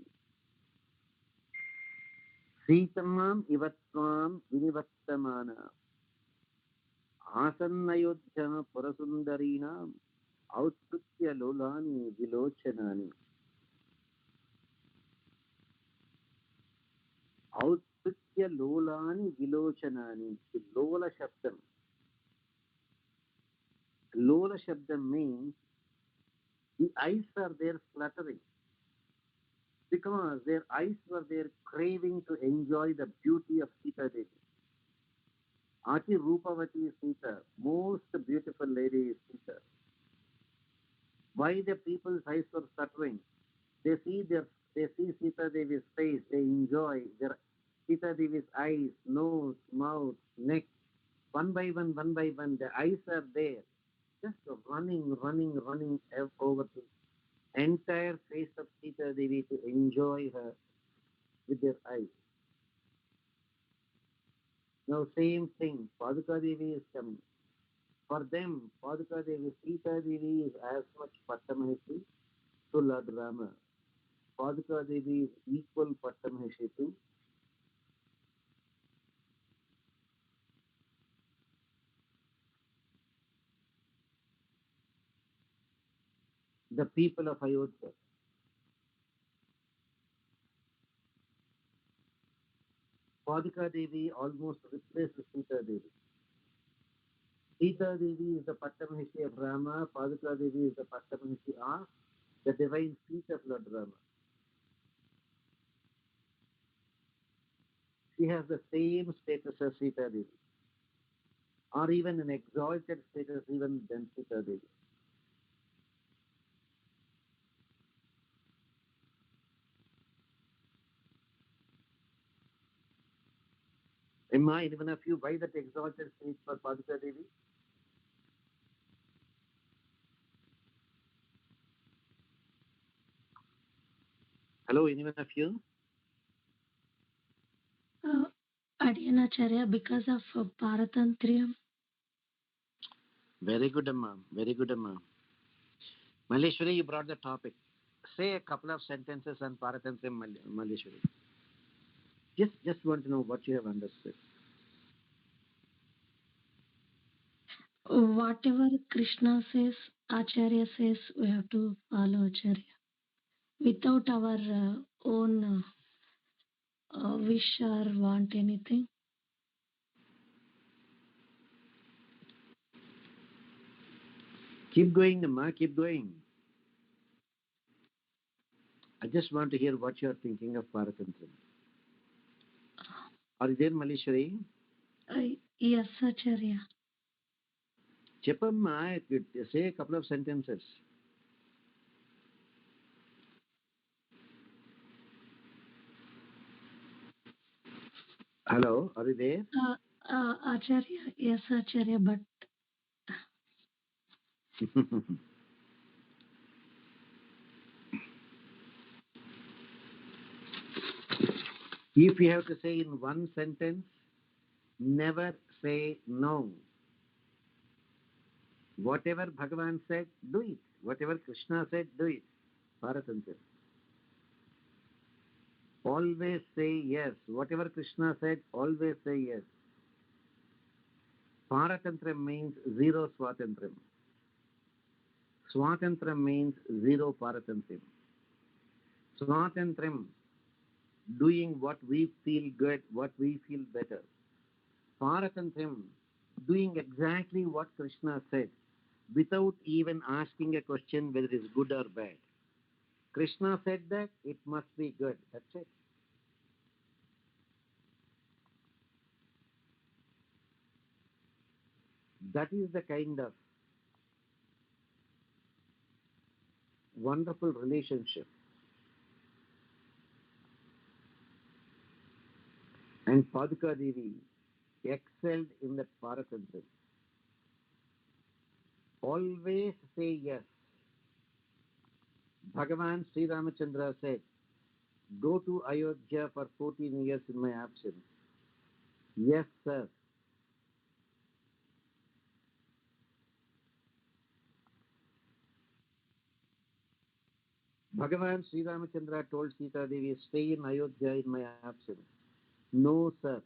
Sitamam ivatvam vinivattamana asannayodhya purasundarinam autsutya lolani vilochanani. Autsutya lolani vilochanani. The Lola Shabdam. Lola Shabdam means the eyes are there fluttering because their eyes were there craving to enjoy the beauty of Sita Devi. Ati Rupavati is Sita, most beautiful lady is Sita. Why the people's eyes were fluttering? They see Sita Devi's face, they enjoy their Sita Devi's eyes, nose, mouth, neck. One by one, the eyes are there, just running over the entire face of Sita Devi to enjoy her with their eyes. Now same thing, Paduka Devi is coming. For them, Paduka Devi, Sita Devi is as much Pattamahishi to Lord Rama. Paduka Devi is equal Pattamahishi to the people of Ayodhya. Paduka Devi almost replaces Sita Devi. Sita Devi is the Pattamahishi of Rama, Paduka Devi is the Pattamahishi of the divine feet of Lord Rama. She has the same status as Sita Devi, or even an exalted status even than Sita Devi. Am anyone of you buy that exalted state for Paduka Devi? Hello, anyone of you? Adyanacharya, because of Paratantriya. Very good, Amma. Very good, Amma. Maleshwari, you brought the topic. Say a couple of sentences on Paratantriya, Maleshwari. Just want to know what you have understood. Whatever Krishna says, Acharya says, we have to follow Acharya. Without our own wish or want anything. Keep going, Amma. Keep going. I just want to hear what you are thinking of Paratantriya. Are you there, Maleshwari? Yes, Acharya. Chepamma, say a couple of sentences. Hello, are you there? Acharya, yes, Acharya, but If you have to say in one sentence, never say no. Whatever Bhagavan said, do it. Whatever Krishna said, do it. Paratantra. Always say yes. Whatever Krishna said, always say yes. Paratantra means zero swatantram. Swatantram means zero paratantram. Swatantram, doing what we feel good, what we feel better. Paratantram, doing exactly what Krishna said, without even asking a question whether it is good or bad. Krishna said that, it must be good. That's it. That is the kind of wonderful relationship. And Paduka Devi excelled in that Paratantra. Always say yes. Bhagavan Sri Ramachandra said, go to Ayodhya for 14 years in my absence. Yes, sir. Bhagavan Sri Ramachandra told Sita Devi, stay in Ayodhya in my absence. No, sir.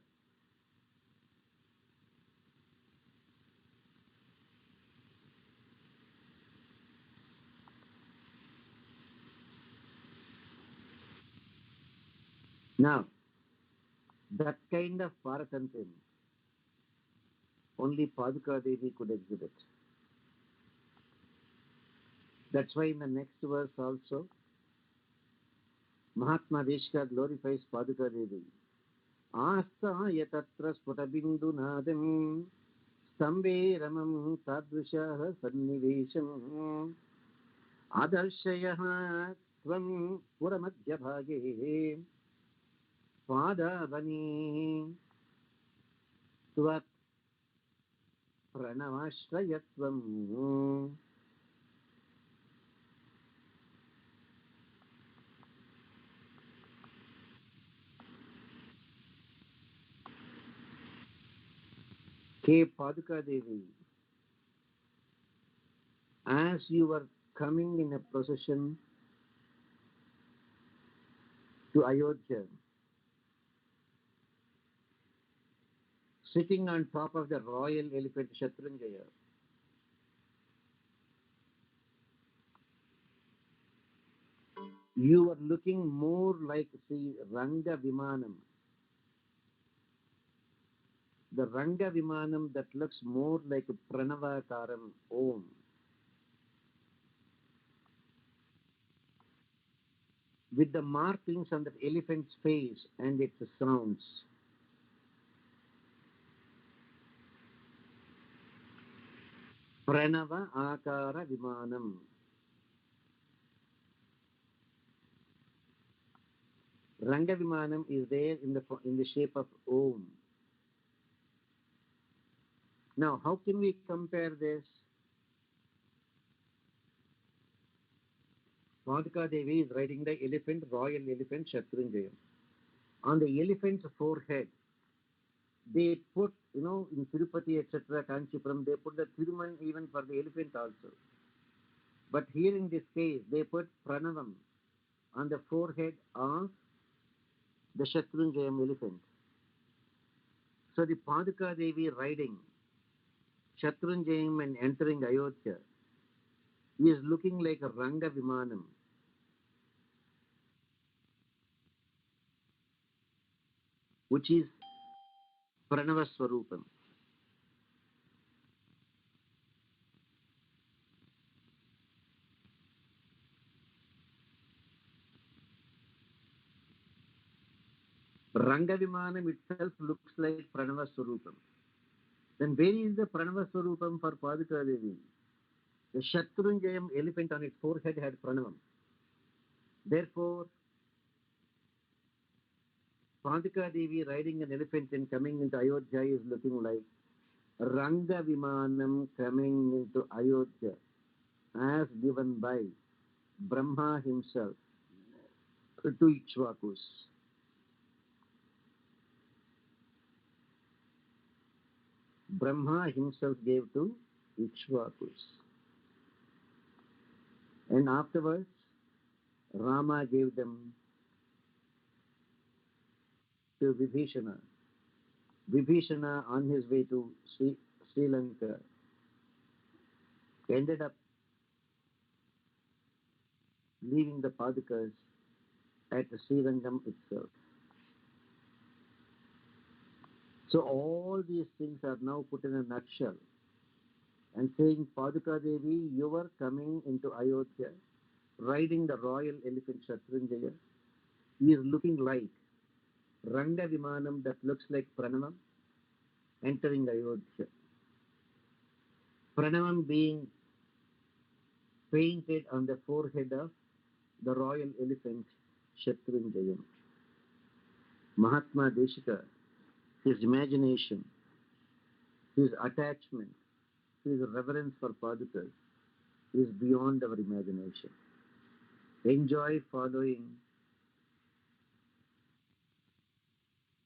Now, that kind of Paratantram only Paduka Devi could exhibit. That's why in the next verse also, Mahatma Deshika glorifies Paduka Devi. Astaya tatra sputabindunadam stambe ramam tadrishah sannivesham adarshayah tvam puramadhyabhage padavani tvat pranavashrayatvam. Hey Paduka Devi, as you were coming in a procession to Ayodhya, sitting on top of the royal elephant Shatrunjaya, you were looking more like Sri Ranga Vimanam. The Ranga Vimanam that looks more like Pranavakaram Om. With the markings on the elephant's face and its sounds. Pranava Akara Vimanam. Ranga Vimanam is there in the shape of Om. Now, how can we compare this? Paduka Devi is riding the elephant, royal elephant Shatrunjaya. On the elephant's forehead, they put, in Tirupati, etc., Kanchipuram, they put the Thiruman even for the elephant also. But here in this case, they put Pranavam on the forehead of the Shatrunjayam elephant. So the Paduka Devi riding Shatrunjayam and entering Ayodhya is looking like a Ranga Vimanam. Which is Pranava Swarupam. Ranga Vimanam itself looks like Pranava Swarupam. Then where is the Pranava Swarupam for Paduka Devi? The Shatrunjayam elephant on its forehead had Pranavam. Therefore, Paduka Devi riding an elephant and coming into Ayodhya is looking like Ranga Vimanam coming into Ayodhya as given by Brahma himself to Ikshvakus. Brahma himself gave to Ikshvakus. And afterwards, Rama gave them to Vibhishana. Vibhishana, on his way to Sri Lanka, ended up leaving the Padukas at Srirangam itself. So all these things are now put in a nutshell and saying, Paduka Devi, you were coming into Ayodhya, riding the royal elephant Shatrunjaya. He is looking like Ranga Vimanam that looks like Pranavam entering Ayodhya. Pranavam being painted on the forehead of the royal elephant Shatrunjayam. Mahatma Deshika, his imagination, his attachment, his reverence for Padukas is beyond our imagination. Enjoy following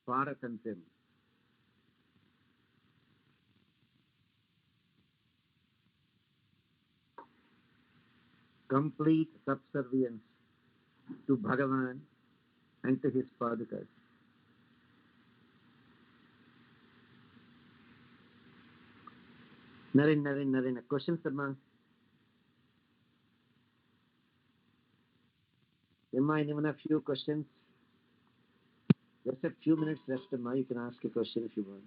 Parakantem. Complete subservience to Bhagavan and to his Padukas. Naren, questions, Sarma? Emma, anyone have few questions? Just a few minutes left, Emma. You can ask a question if you want.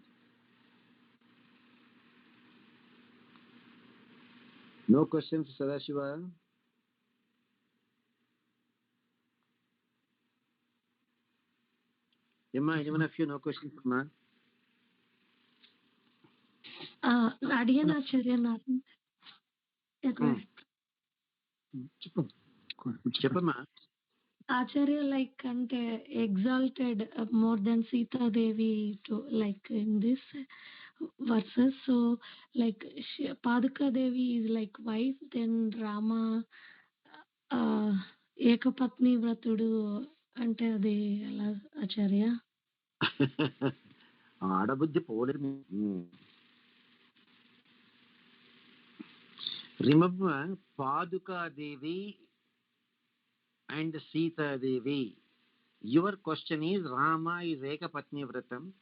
No questions, Sadashiva? Emma, anyone have few no questions, Emma? అడిగానాచార్య నాకు చెప్పమ్మా. Acharya, like, ante exalted more than Sita Devi to like in this verses. So, like, Paduka Devi is like wife, then Rama, Ekapatni Vratudu, ante adi Acharya. ఆడబుద్ధి పోలేదు. Remember, Paduka Devi and Sita Devi. Your question is, Rama is Ekapatni Vratam.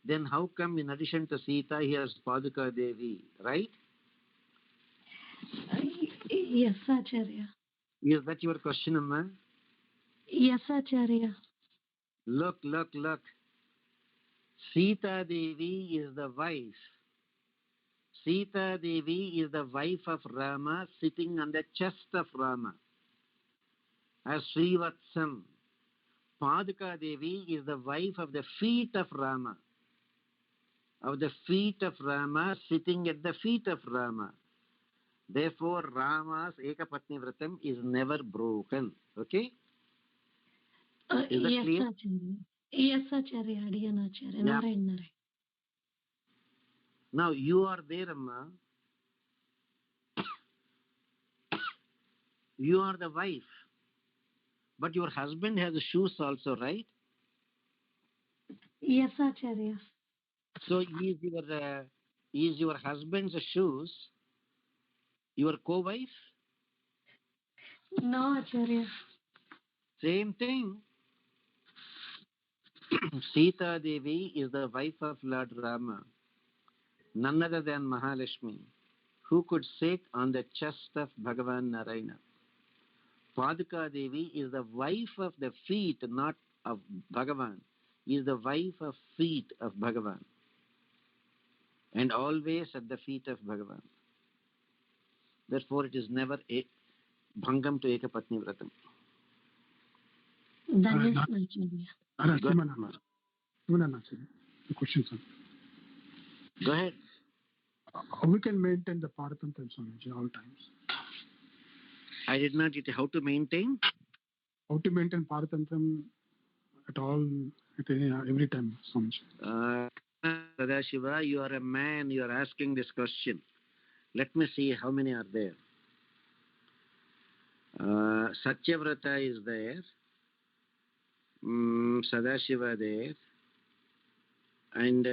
Then how come in addition to Sita, he has Paduka Devi, right? Yes, Acharya. Is that your question, Amma? Yes, Acharya. Look. Sita Devi is the wife. Sita Devi is the wife of Rama sitting on the chest of Rama as Srivatsam. Paduka Devi is the wife of the feet of Rama. Of the feet of Rama, sitting at the feet of Rama. Therefore, Rama's Ekapatni Vratam is never broken. Okay? Is that Yes, clear? Acharya. Yes, Acharya. Adiyan Acharya. Yeah. Narayan. Now you are there, Amma. You are the wife. But your husband has shoes also, right? Yes, Acharya. So is your husband's shoes your co-wife? No, Acharya. Same thing. Sita Devi is the wife of Lord Rama, none other than Mahalakshmi, who could sit on the chest of Bhagavan Narayana. Paduka Devi is the wife of the feet, not of Bhagavan, is the wife of feet of Bhagavan, and always at the feet of Bhagavan. Therefore, it is never a bhangam to Ekapatni Vratam. Dhanyas, Acharya. The question, sir. Go ahead. How we can maintain the Paratantram Swamiji all times? I did not get how to maintain. How to maintain Paratantram at all, at every time, Swamiji? Sadashiva, you are a man, you are asking this question. Let me see how many are there. Satyavrata is there. Sadashiva there. And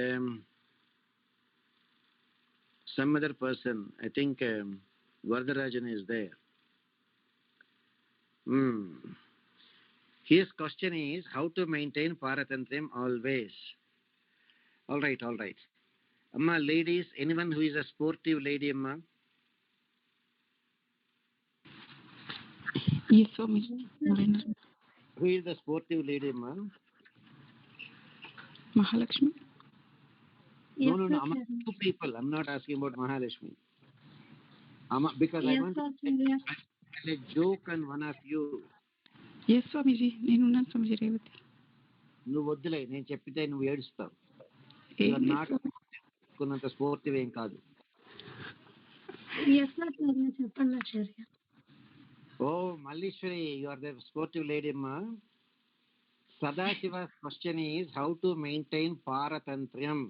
some other person, I think Vardarajan is there. His question is how to maintain Paratantram always. All right. Amma, ladies, anyone who is a sportive lady, Amma? Yes, Swamiji. Who is the sportive lady, Amma? Mahalakshmi. No. Among two people. I'm not asking about Mahalakshmi. Because I want to tell a joke on one of you. Yes, Swamiji. Nenu Swamiji Revati. నువ్వు వద్దులే నేను చెప్పితే నువ్వు ఏడుస్తావు నాకున్నంత స్ఫూర్తివి ఏం కాదు. చెప్పండి ఆచార్య. ఓ Mallishwari, you are the sportive lady, ma. Sadashiva's question is how to maintain Paratantram.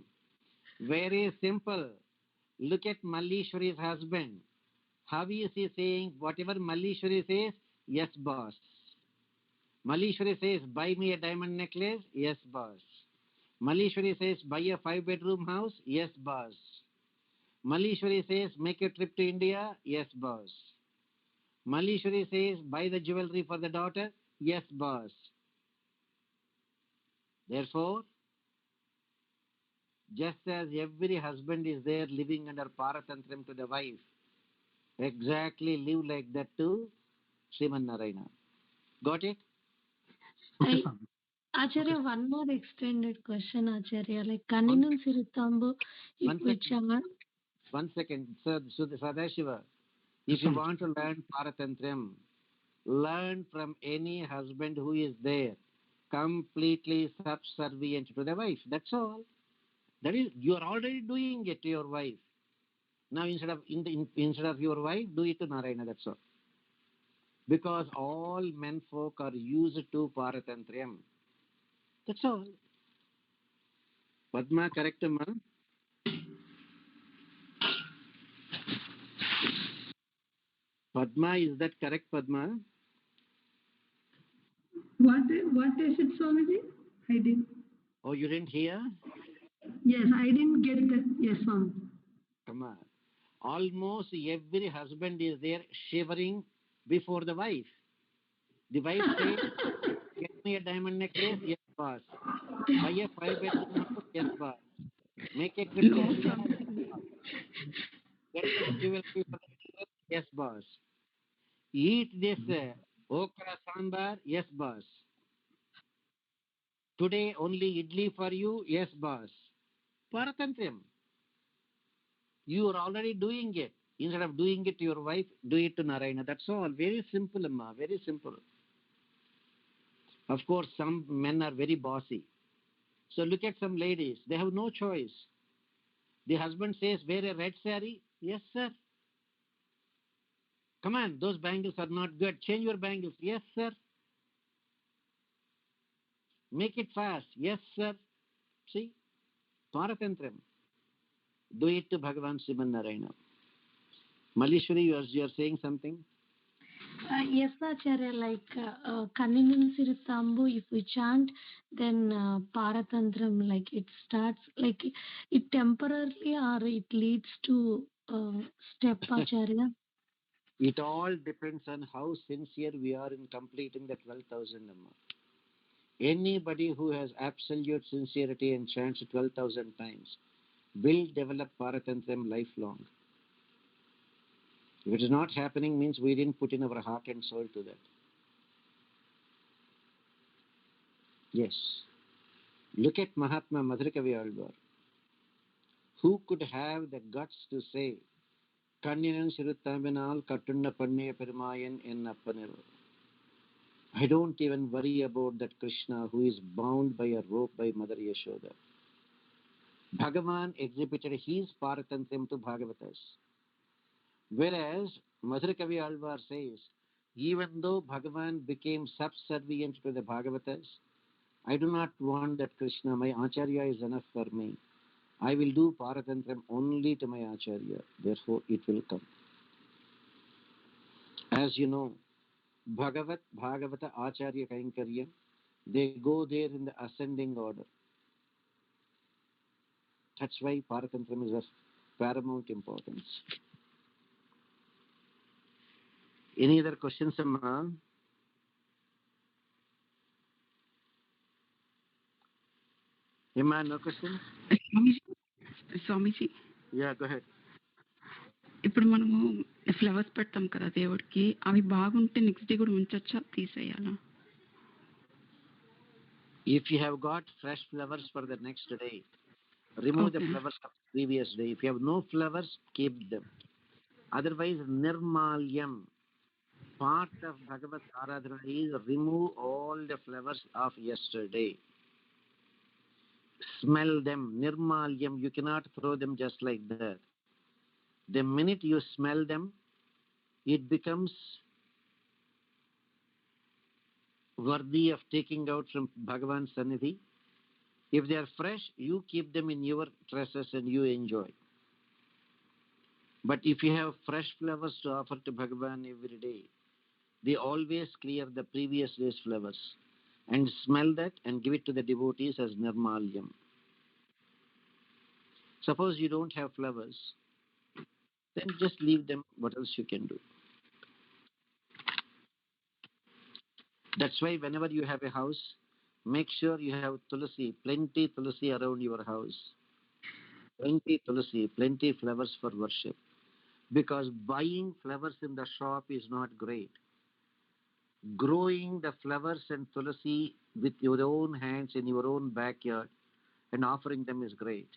Very simple. Look at Mallishwari's husband. How is he saying? Whatever Mallishwari says, yes, boss. Mallishwari says, buy me a diamond necklace, yes, boss. Mallishwari says, buy a 5-bedroom house, yes, boss. Mallishwari says, make a trip to India, yes, boss. Mallishwari says, buy the jewelry for the daughter, yes, boss. Therefore, just as every husband is there living under Paratantram to the wife, exactly live like that to Sriman Narayana. Got it? Acharya, one more extended question, Acharya. Like Kaninun Siritambu, One second. So Sadashiva, if you want to learn Paratantram, learn from any husband who is there, completely subservient to the wife. That's all. That is, you are already doing it to your wife. Now instead of your wife, do it to Narayana. That's all. Because all men folk are used to Paratantram. That's all. Padma, correct, ma? Padma, is that correct, Padma? What is it, Swamiji? I didn't. Oh, you didn't hear? Yes, I didn't get that. Yes, Swami. Come on. almost every husband is there shivering before the wife. The wife says, get me a diamond necklace, yes boss. Buy a 5-bedroom house, yes boss. Make a trip to No, India, Swamiji. get this jewelry for the children, yes boss. Eat this okra sambar, yes boss. Today only idli for you, yes boss. Paratantriam. You are already doing it. Instead of doing it to your wife, do it to Narayana. That's all. Very simple, Amma. Very simple. Of course, some men are very bossy. So look at some ladies. They have no choice. The husband says, wear a red sari. Yes, sir. Come on, those bangles are not good. Change your bangles. Yes, sir. Make it fast. Yes, sir. See? Paratantram. Do it to Bhagavan Sriman Narayana. Malishwari, you are saying something? Yes, Acharya, like Kanninam Siritambu, if we chant, then Paratantram, like it starts, like it temporarily or it leads to step, Acharya. It all depends on how sincere we are in completing the 12,000 Amma. Anybody who has absolute sincerity and chants 12,000 times will develop Paratantram lifelong. If it is not happening, means we didn't put in our heart and soul to that. Yes. Look at Mahatma Madhurikavi Alvar. Who could have the guts to say, Kanninan Siruthaminal Kattunna Panniya Perumayan en Appaniru. I don't even worry about that Krishna who is bound by a rope by Mother Yashoda. Bhagavan exhibited his Paratantram to Bhagavatas. Whereas Madhurikavi Alvar says, even though Bhagavan became subservient to the Bhagavatas, I do not want that Krishna. My Acharya is enough for me. I will do Paratantram only to my Acharya. Therefore, it will come. As you know, Bhagavata, Acharya, Kainkarya, they go there in the ascending order. That's why Paratantram is of paramount importance. Any other questions, Amma? Emma, no questions? Swamiji Yeah, go ahead. ఇప్పుడు మనము flowers పెడతాం కదా దేవుడికి అవి బాగుంటే next day కూడా ఉంచొచ్చా తీసేయాలా If you have got fresh flowers for the next day, remove the flowers of the previous day. If you have no flowers, keep them. Otherwise, nirmalyam, part of Bhagavat Aradhana is remove all the flowers of yesterday. Smell them, nirmalyam, you cannot throw them just like that. The minute you smell them, it becomes worthy of taking out from Bhagavan's Sannidhi. If they are fresh, you keep them in your tresses and you enjoy. But if you have fresh flowers to offer to Bhagavan every day, they always clear the previous day's flowers and smell that and give it to the devotees as nirmalyam. Suppose you don't have flowers, then just leave them. What else you can do? That's why whenever you have a house, make sure you have tulsi, plenty tulsi around your house. Plenty tulsi, plenty flowers for worship. Because buying flowers in the shop is not great. Growing the flowers and tulsi with your own hands in your own backyard and offering them is great.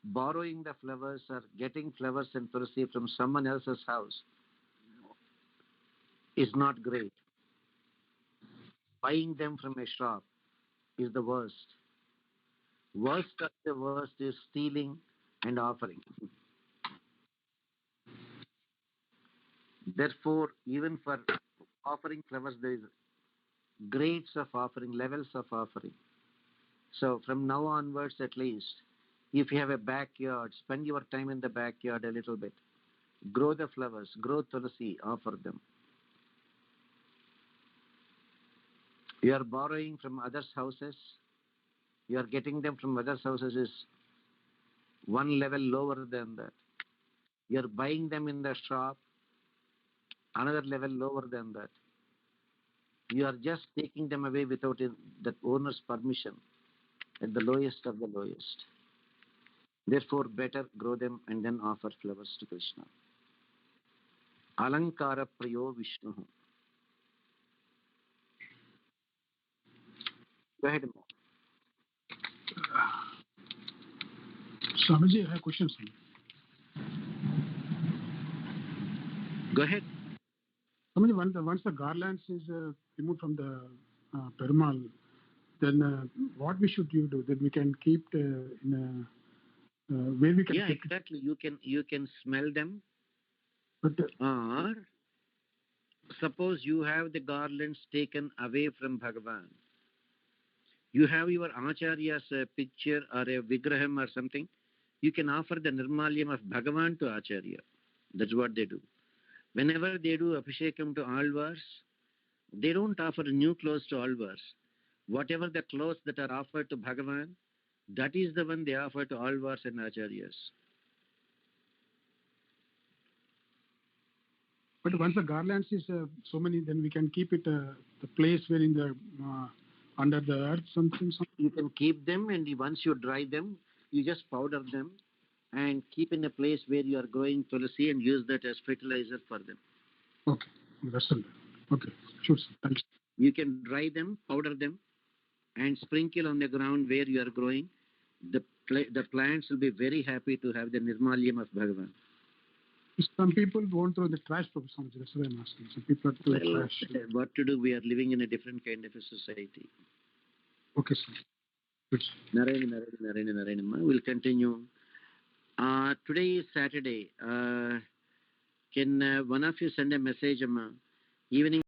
Borrowing the flowers or getting flowers and tulsi from someone else's house is not great. Buying them from a shop is the worst. Worst of the worst is stealing and offering. Therefore, even for offering flowers, there is grades of offering, levels of offering. So from now onwards, at least, if you have a backyard, spend your time in the backyard a little bit. Grow the flowers, grow tulsi, offer them. You are borrowing from others' houses, you are getting them from others' houses is one level lower than that. You're buying them in the shop, another level lower than that. You are just taking them away without the owner's permission at the lowest of the lowest. Therefore, better grow them and then offer flowers to Krishna. Alankara Priyo Vishnu. Go ahead, Ma. Swamiji, I have questions. Go ahead. Swamiji, once the garlands is removed from the Perumal, then what we should do? Then we can keep in a where we can. Yeah, exactly. You can smell them. But Or suppose you have the garlands taken away from Bhagavan. You have your Acharya's picture or a Vigraham or something. You can offer the Nirmalyam of Bhagavan to Acharya. That's what they do. Whenever they do Abhishekam to Alvars, they don't offer new clothes to Alvars. Whatever the clothes that are offered to Bhagavan, that is the one they offer to Alvars and Acharyas. But once the garlands is so many, then we can keep it the place where in the under the earth something. You can keep them, and once you dry them, you just powder them and keep in a place where you are growing tulsi and use that as fertilizer for them. Okay, that's all. Okay, sure, sir. Thanks. You can dry them, powder them, and sprinkle on the ground where you are growing. The plants will be very happy to have the Nirmalyam of Bhagavan. Some people won't throw the trash for some. That's why I'm asking. Some people are throwing trash. What to do? We are living in a different kind of a society. Okay, sir. Good. Narayana. We'll continue. Today is Saturday. Can one of you send a message, Amma? Evening.